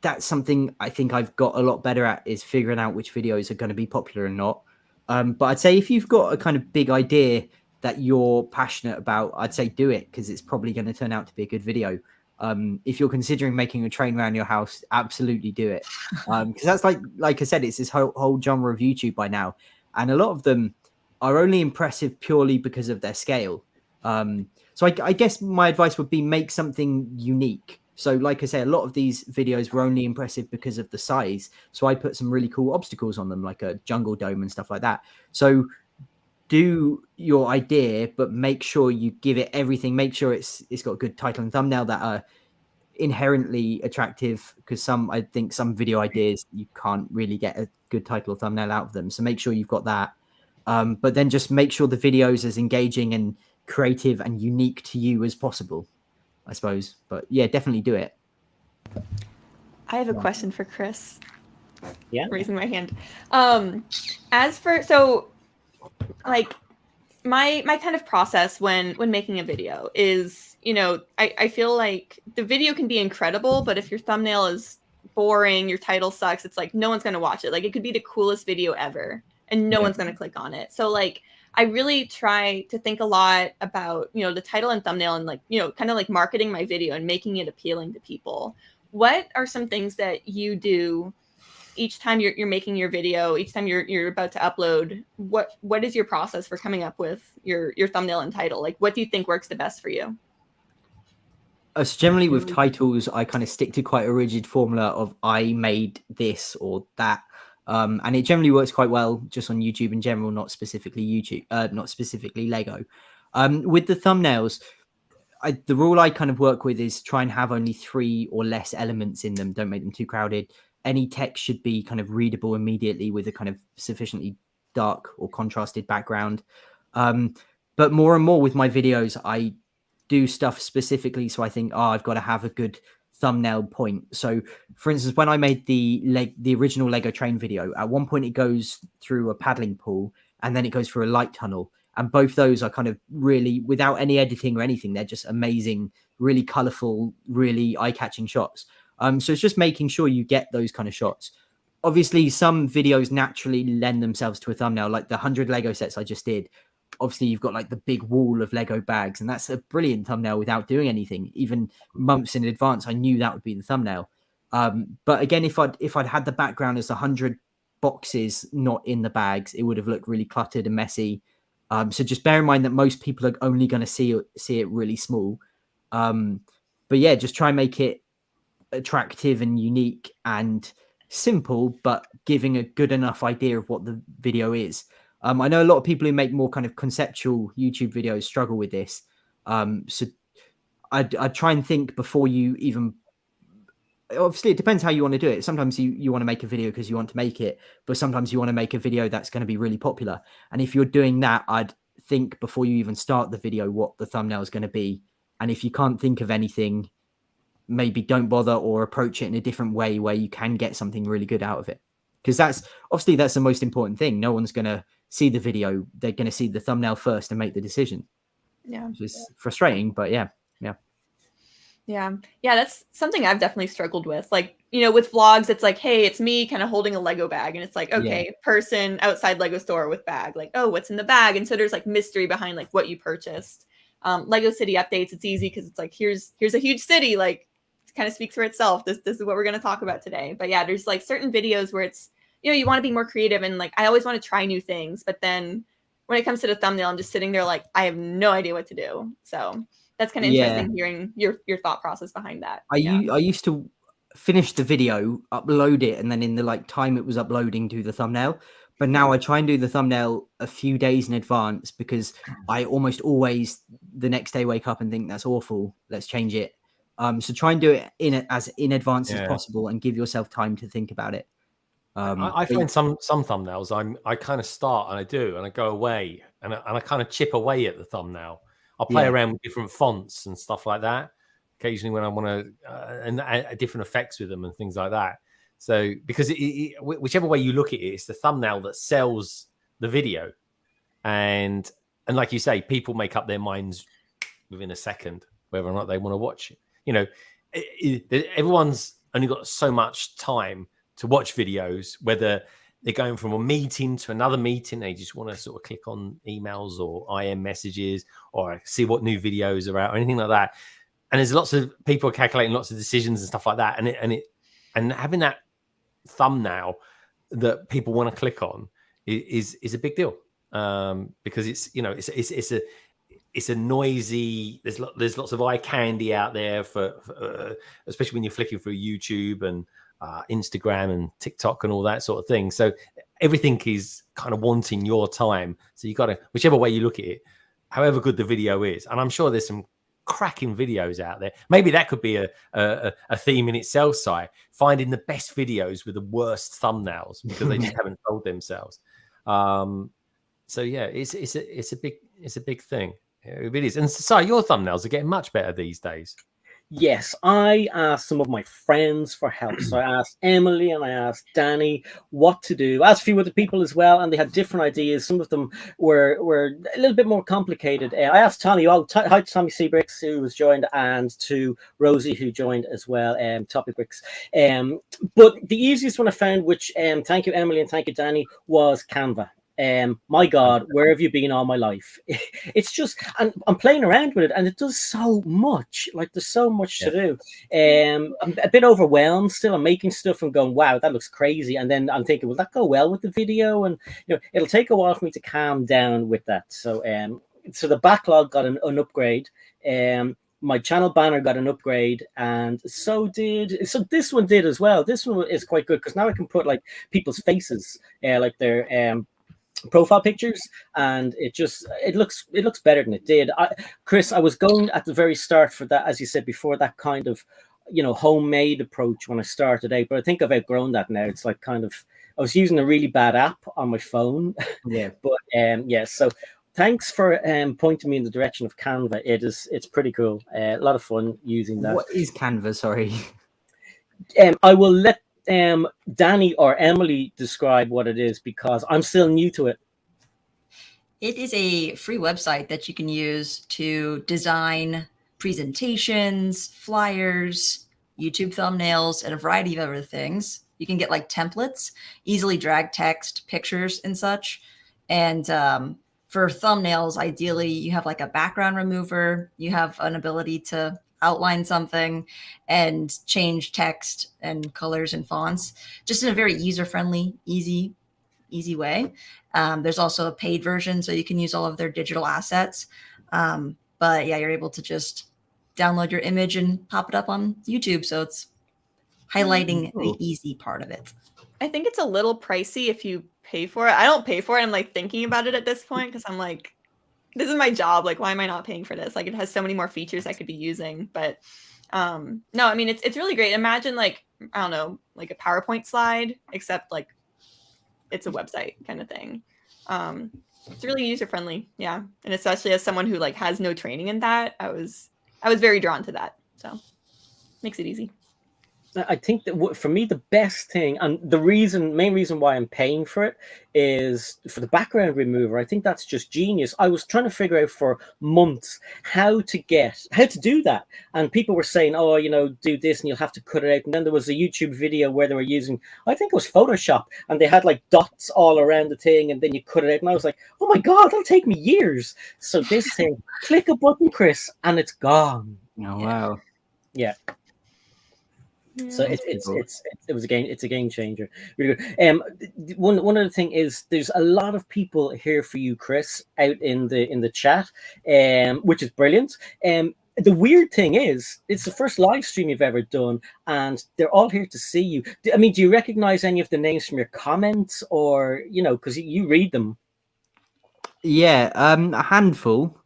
that's something I think I've got a lot better at, is figuring out which videos are going to be popular and not. But I'd say if you've got a kind of big idea that you're passionate about, I'd say do it, because it's probably going to turn out to be a good video. If you're considering making a train around your house, absolutely do it. Because that's like I said, it's this whole genre of YouTube by now. And a lot of them are only impressive purely because of their scale. So I guess my advice would be make something unique. So like I say, a lot of these videos were only impressive because of the size. So I put some really cool obstacles on them, like a jungle dome and stuff like that. So do your idea, but make sure you give it everything. Make sure it's got a good title and thumbnail that are inherently attractive, because I think some video ideas you can't really get a good title or thumbnail out of them. So make sure you've got that. But then just make sure the video is as engaging and creative and unique to you as possible, I suppose. But yeah, definitely do it. I have a question for Chris. Yeah. Raising my hand. As for, so like my kind of process when making a video is, you know, I feel like the video can be incredible, but if your thumbnail is boring, your title sucks, it's like no one's going to watch it. Like it could be the coolest video ever and no one's going to click on it. So like I really try to think a lot about, you know, the title and thumbnail and like, you know, kind of like marketing my video and making it appealing to people. What are some things that you do each time you're making your video, each time you're about to upload? What is your process for coming up with your thumbnail and title? Like, what do you think works the best for you? So generally with titles, I kind of stick to quite a rigid formula of I made this or that. And it generally works quite well just on YouTube in general, not specifically YouTube, not specifically Lego. With the thumbnails, the rule I kind of work with is try and have only 3 or less elements in them. Don't make them too crowded. Any text should be kind of readable immediately with a kind of sufficiently dark or contrasted background. But more and more with my videos, I do stuff specifically. So I think, I've got to have a good thumbnail point. So for instance, when I made the original Lego train video, at one point it goes through a paddling pool and then it goes through a light tunnel. And both those are kind of really, without any editing or anything, they're just amazing, really colorful, really eye-catching shots. So it's just making sure you get those kind of shots. Obviously, some videos naturally lend themselves to a thumbnail, like the 100 Lego sets I just did. Obviously, you've got like the big wall of Lego bags, and that's a brilliant thumbnail without doing anything. Even months in advance, I knew that would be the thumbnail. But again, if I'd had the background as 100 boxes not in the bags, it would have looked really cluttered and messy. So just bear in mind that most people are only going to see it really small. But yeah, just try and make it attractive and unique and simple, but giving a good enough idea of what the video is. I know a lot of people who make more kind of conceptual YouTube videos struggle with this. So I'd try and think before you even, obviously it depends how you want to do it. Sometimes you want to make a video because you want to make it, but sometimes you want to make a video that's going to be really popular. And if you're doing that, I'd think before you even start the video what the thumbnail is going to be. And if you can't think of anything, maybe don't bother, or approach it in a different way where you can get something really good out of it. Because that's the most important thing. No one's going to see the video. They're going to see the thumbnail first and make the decision. Yeah. Which is frustrating, but yeah. Yeah, that's something I've definitely struggled with. Like, you know, with vlogs, it's like, hey, it's me kind of holding a Lego bag. And it's like, okay, person outside Lego store with bag. Like, oh, what's in the bag? And so there's like mystery behind like what you purchased. Lego City updates, it's easy because it's like, here's a huge city. Like, it kind of speaks for itself. This is what we're going to talk about today. But yeah, there's like certain videos where it's, you know, you want to be more creative. And like, I always want to try new things. But then when it comes to the thumbnail, I'm just sitting there like, I have no idea what to do. So that's kind of interesting hearing your thought process behind that. I used to finish the video, upload it, and then in the like time it was uploading, do the thumbnail. But now I try and do the thumbnail a few days in advance, because I almost always the next day wake up and think that's awful, let's change it. So try and do it as in advance as possible and give yourself time to think about it. I find some thumbnails I kind of start and I do and I go away and I kind of chip away at the thumbnail. I'll play around with different fonts and stuff like that occasionally when I want to and different effects with them and things like that. So because whichever way you look at it, it's the thumbnail that sells the video, and like you say, people make up their minds within a second whether or not they want to watch it. You know, everyone's only got so much time to watch videos, whether they're going from a meeting to another meeting, they just want to sort of click on emails or IM messages or see what new videos are out or anything like that. And there's lots of people calculating lots of decisions and stuff like that. And having that thumbnail that people want to click on is a big deal, because it's, you know, it's a noisy. There's lots of eye candy out there for especially when you're flicking through YouTube and Instagram and TikTok and all that sort of thing. So everything is kind of wanting your time. So you got to, whichever way you look at it, however good the video is. And I'm sure there's some cracking videos out there. Maybe that could be a theme in itself, Si, finding the best videos with the worst thumbnails because they just haven't told themselves. So yeah, it's a big thing. It is. And Si, your thumbnails are getting much better these days. Yes, I asked some of my friends for help. So I asked Emily and I asked Danny what to do. I asked a few other people as well, and they had different ideas. Some of them were a little bit more complicated. I asked Tommy, hi to Tommy Seabricks, who was joined, and to Rosie, who joined as well, Topic Bricks. But the easiest one I found, which thank you, Emily, and thank you, Danny, was Canva. My God, where have you been all my life? It's just, and I'm playing around with it, and it does so much. Like, there's so much to do. I'm a bit overwhelmed still. I'm making stuff and going, wow, that looks crazy. And then I'm thinking, will that go well with the video? And it'll take a while for me to calm down with that. So, so the backlog got an upgrade. My channel banner got an upgrade, and so this one did as well. This one is quite good because now I can put like people's faces, like their profile pictures, and it looks better than it did. Chris, I was going at the very start for that, as you said before, that kind of homemade approach when I started out, but I think I've outgrown that now. It's like kind of, I was using a really bad app on my phone. But yeah, so thanks for pointing me in the direction of Canva. It's pretty cool. A lot of fun using that. What is Canva? Sorry. I will let Danny or Emily describe what it is because I'm still new to it. It is a free website that you can use to design presentations, flyers, YouTube thumbnails, and a variety of other things. You can get like templates, easily drag text, pictures, and such. And for thumbnails, ideally, you have like a background remover. You have an ability to outline something and change text and colors and fonts just in a very user-friendly, easy way. There's also a paid version, so you can use all of their digital assets. But yeah, you're able to just download your image and pop it up on YouTube. So it's highlighting the easy part of it. I think it's a little pricey if you pay for it. I don't pay for it. I'm like thinking about it at this point because I'm like, this is my job. Like, why am I not paying for this? Like, it has so many more features I could be using. But no, I mean, it's really great. Imagine like, I don't know, like a PowerPoint slide, except like it's a website kind of thing. It's really user friendly. Yeah. And especially as someone who like has no training in that, I was very drawn to that. So makes it easy. I think that for me, the best thing and the main reason why I'm paying for it is for the background remover. I think that's just genius. I was trying to figure out for months how to do that. And people were saying, oh, do this and you'll have to cut it out. And then there was a YouTube video where they were using, I think it was Photoshop, and they had like dots all around the thing and then you cut it out. And I was like, oh my God, that'll take me years. So this thing, click a button, Chris, and it's gone. Oh, wow. Yeah. So it's a game changer. Really good. One other thing is there's a lot of people here for you, Chris, out in the chat, which is brilliant. The weird thing is it's the first live stream you've ever done, and they're all here to see you. I mean, do you recognize any of the names from your comments, or because you read them? Yeah, a handful.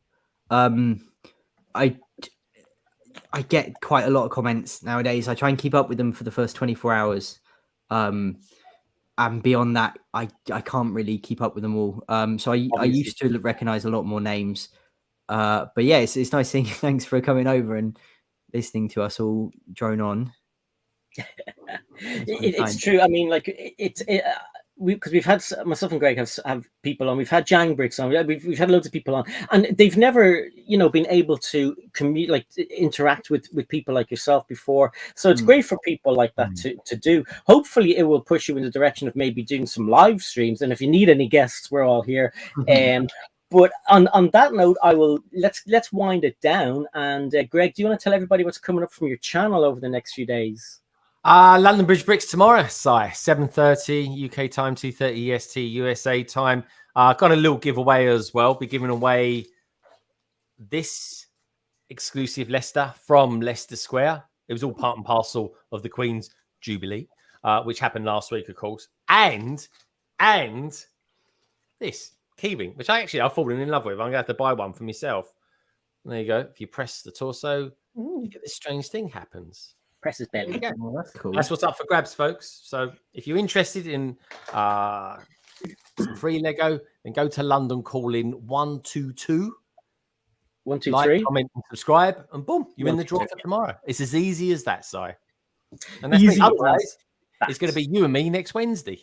I get quite a lot of comments nowadays. I try and keep up with them for the first 24 hours. And beyond that, I can't really keep up with them all. So I used to recognize a lot more names. But yeah, it's nice seeing you. Thanks for coming over and listening to us all drone on. It's true. I mean, like because we've had myself and Greg have people on. We've had Jang Bricks on. We've had loads of people on, and they've never been able to interact with people like yourself before. So it's great for people like that to do. Hopefully, it will push you in the direction of maybe doing some live streams. And if you need any guests, we're all here. But on that note, let's wind it down. And Greg, do you want to tell everybody what's coming up from your channel over the next few days? London Bridge Bricks tomorrow, Si, 7:30 UK time, 2:30 EST USA time. Got a little giveaway as well. Be giving away this exclusive Leicester from Leicester Square. It was all part and parcel of the Queen's Jubilee, which happened last week, of course. And and this keyring, which I've fallen in love with. I'm going to have to buy one for myself. And there you go. If you press the torso, you get this strange thing happens. Press his belly. Oh, that's cool. That's what's up for grabs, folks. So if you're interested in some free Lego, then go to London Calling 122. 1, 2, Like, 3. comment, and subscribe, and boom, you're in the draw 1, 2, for tomorrow. It's as easy as that, Si. And that's Easy me. Otherwise, as it's going to be you and me next Wednesday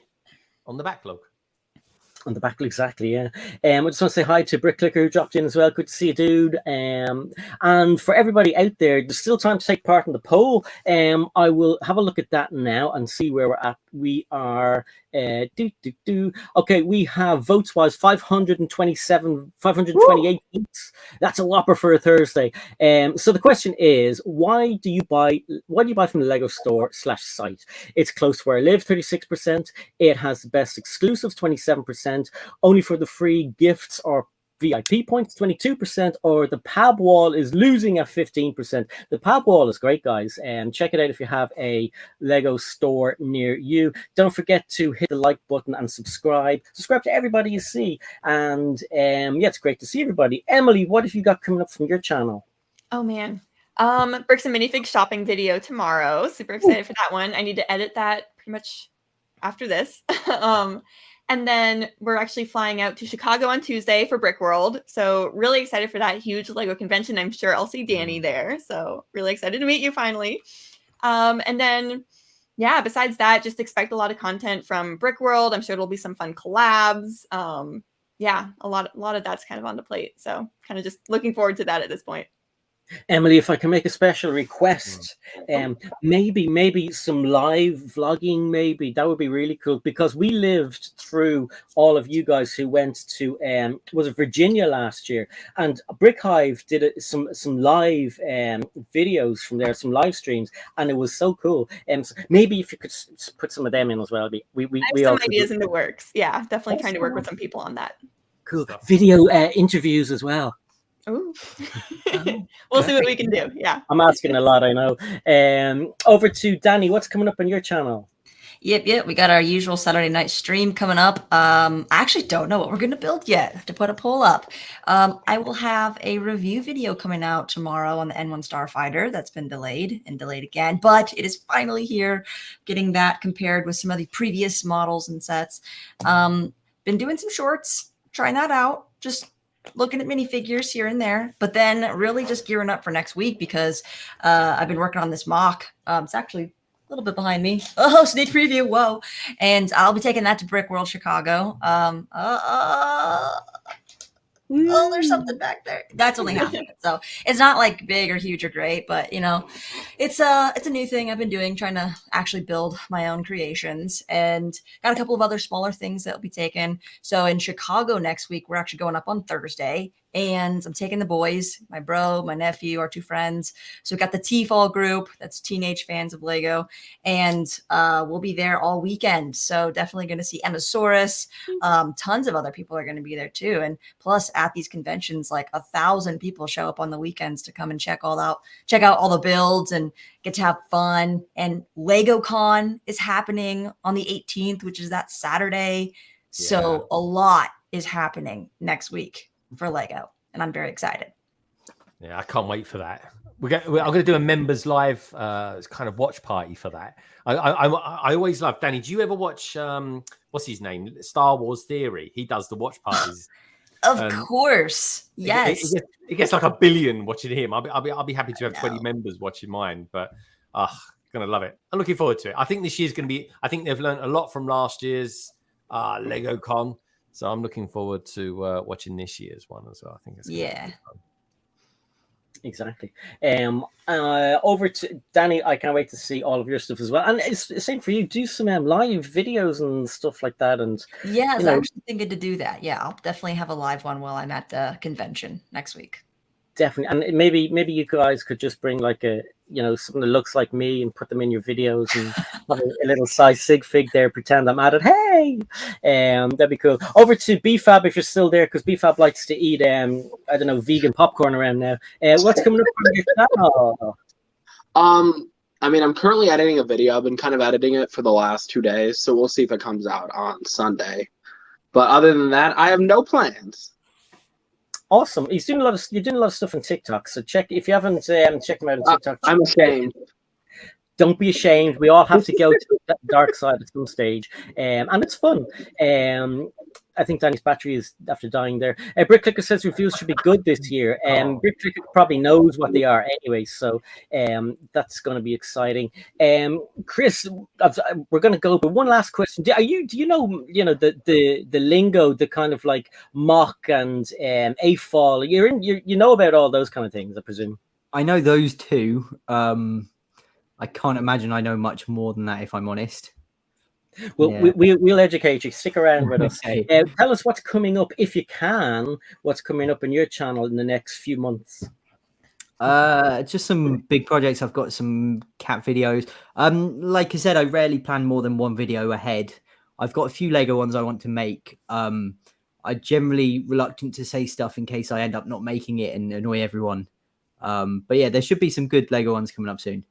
on the backlog. On the back, exactly, yeah. I just want to say hi to Brick Clicker who dropped in as well. Good to see you, dude. And for everybody out there, there's still time to take part in the poll. I will have a look at that now and see where we're at. We are okay, we have votes wise 528 votes. That's a whopper for a Thursday. So the question is, why do you buy from the Lego store /site? It's close to where I live, 36%. It has the best exclusives, 27%. Only for the free gifts or VIP points, 22%, or the PAB wall is losing at 15%. The PAB wall is great, guys. Check it out if you have a Lego store near you. Don't forget to hit the like button and subscribe. Subscribe to everybody you see. And yeah, it's great to see everybody. Emily, what have you got coming up from your channel? Oh man. Bricks and Minifigs shopping video tomorrow. Super excited for that one. I need to edit that pretty much after this. And then we're actually flying out to Chicago on Tuesday for Brick World. So really excited for that huge Lego convention. I'm sure I'll see Danny there. So really excited to meet you finally. And then, yeah, besides that, just expect a lot of content from Brick World. I'm sure there'll be some fun collabs. Yeah, a lot of that's kind of on the plate. So kind of just looking forward to that at this point. Emily, if I can make a special request, maybe some live vlogging, maybe that would be really cool, because we lived through all of you guys who went to was it Virginia last year, and Brick Hive did some live videos from there, some live streams, and it was so cool. So maybe if you could put some of them in as well. We have some ideas in the works. Yeah, definitely trying to work with some people on that. Cool video interviews as well. Ooh. We'll see what we can do. Yeah. I'm asking a lot, I know. Over to Danny, what's coming up on your channel? Yep. We got our usual Saturday night stream coming up. I actually don't know what we're going to build yet. I have to put a poll up. I will have a review video coming out tomorrow on the N1 Starfighter that's been delayed and delayed again, but it is finally here. Getting that compared with some of the previous models and sets. Been doing some shorts, trying that out. Just looking at minifigures here and there, but then really just gearing up for next week because I've been working on this mock. It's actually a little bit behind me. Oh, sneak preview. Whoa. And I'll be taking that to Brick World Chicago. Oh, there's something back there. That's only half of it. So it's not like big or huge or great, but you know, it's a new thing I've been doing, trying to actually build my own creations, and got a couple of other smaller things that will be taken. So in Chicago next week, we're actually going up on Thursday, and I'm taking the boys, my bro, my nephew, our two friends. So we got the T-Fall group, that's teenage fans of Lego, and we'll be there all weekend. So definitely going to see Emmasaurus. Tons of other people are going to be there too. And plus at these conventions, like 1,000 people show up on the weekends to come and check out all the builds and get to have fun. And LegoCon is happening on the 18th, which is that Saturday. Yeah. So a lot is happening next week for Lego, and I'm very excited. Yeah, I can't wait for that. I'm going to do a members live kind of watch party for that. I always love Danny. Do you ever watch what's his name? Star Wars Theory. He does the watch parties. Of course, yes. It gets like 1 billion watching him. I'll be happy to have 20 members watching mine, but gonna love it. I'm looking forward to it. I think this year's going to be. I think they've learned a lot from last year's LegoCon. So I'm looking forward to watching this year's one as well. I think it's be fun. Exactly. Over to Danny, I can't wait to see all of your stuff as well. And it's the same for you. Do some live videos and stuff like that. And yeah, I was actually thinking to do that. Yeah, I'll definitely have a live one while I'm at the convention next week. Definitely. And maybe you guys could just bring like something that looks like me and put them in your videos and have a little size sig fig there, pretend I'm at it. Hey, that'd be cool. Over to BFAB if you're still there, because BFAB likes to eat I don't know, vegan popcorn around now. What's coming up on your channel? I mean, I'm currently editing a video. I've been kind of editing it for the last 2 days, so we'll see if it comes out on Sunday. But other than that, I have no plans. Awesome. You're doing a lot of stuff on TikTok. So check if you haven't checked them out on TikTok. I'm ashamed. Don't be ashamed. We all have to go to the dark side at some stage, and it's fun. I think Danny's battery is after dying there. Bricklicker says reviews should be good this year. Bricklicker probably knows what they are anyway, so that's going to be exciting. Chris, we're going to go, but one last question: do you know the lingo, the kind of like mock and AFOL? You know about all those kind of things, I presume. I know those two. I can't imagine I know much more than that, if I'm honest. Well, yeah. we'll educate you. Stick around with us. Okay. Tell us what's coming up, if you can. What's coming up in your channel in the next few months? Just some big projects. I've got some cat videos. Like I said, I rarely plan more than one video ahead. I've got a few Lego ones I want to make. I'm generally reluctant to say stuff in case I end up not making it and annoy everyone. But yeah, there should be some good Lego ones coming up soon.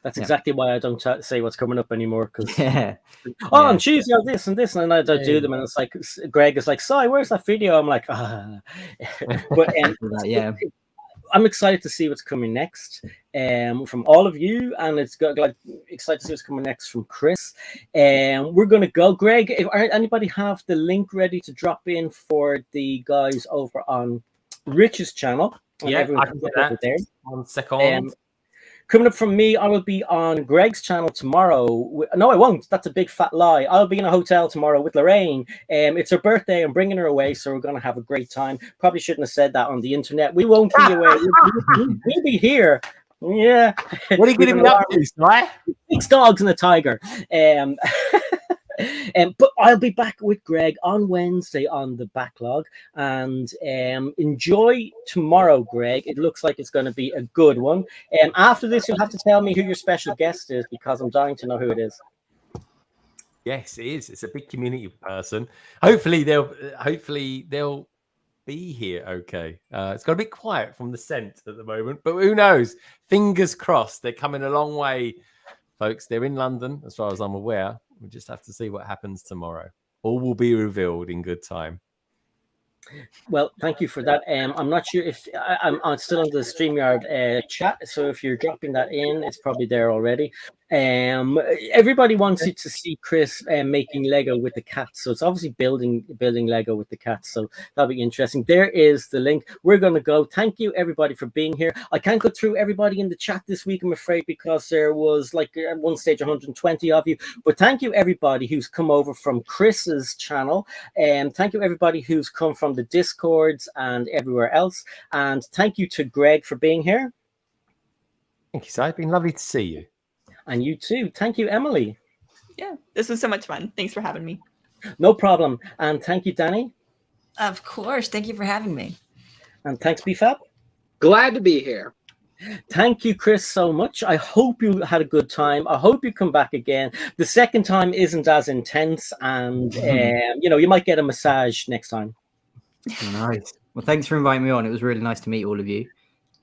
That's exactly why I don't say what's coming up anymore. Because on Tuesday, this and this, and I don't do them, and it's like Greg is like, "Si, where's that video?" I'm like, ah. But I'm excited to see what's coming next from all of you, and excited to see what's coming next from Chris. We're gonna go, Greg. If anybody have the link ready to drop in for the guys over on Rich's channel? Yeah, I can get that. There. 1 second. Coming up from me, I will be on Greg's channel tomorrow. No, I won't. That's a big fat lie. I'll be in a hotel tomorrow with Lorraine. It's her birthday. I'm bringing her away, so we're going to have a great time. Probably shouldn't have said that on the internet. We won't be away. We'll be here. Yeah. What are you going to be up to, right? 6 dogs and a tiger. But I'll be back with Greg on Wednesday on the backlog, and enjoy tomorrow, Greg. It looks like it's going to be a good one. After this, you'll have to tell me who your special guest is, because I'm dying to know who it is. Yes, it is. It's a big community person. Hopefully they'll be here. Okay, it's got a bit quiet from the scent at the moment, but who knows? Fingers crossed. They're coming a long way, folks. They're in London, as far as I'm aware. We just have to see what happens tomorrow. All will be revealed in good time. Well, thank you for that. I'm not sure if I'm still on the StreamYard chat, so if you're dropping that in, it's probably there already. Everybody wants you to see Chris making Lego with the cats, so it's obviously building Lego with the cats, so that'll be interesting. There is the link. We're going to go. Thank you, everybody, for being here. I can't go through everybody in the chat this week, I'm afraid, because there was like at one stage 120 of you, but thank you, everybody who's come over from Chris's channel, and thank you, everybody who's come from the Discords and everywhere else, and thank you to Greg for being here. Thank you, Si. It's been lovely to see you. And you too. Thank you, Emily. Yeah, this was so much fun. Thanks for having me. No problem. And thank you, Danny. Of course. Thank you for having me. And thanks, BFAB. Glad to be here. Thank you, Chris, so much. I hope you had a good time. I hope you come back again. The second time isn't as intense, and you might get a massage next time. Nice. Well, thanks for inviting me on. It was really nice to meet all of you.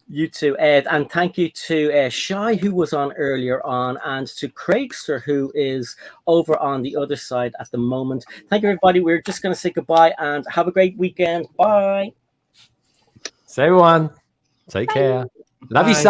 You too, Ed, and thank you to Shy, who was on earlier on, and to Craigster, who is over on the other side at the moment. Thank you, everybody. We're just going to say goodbye and have a great weekend. Bye. So everyone, take care. Love you, Si.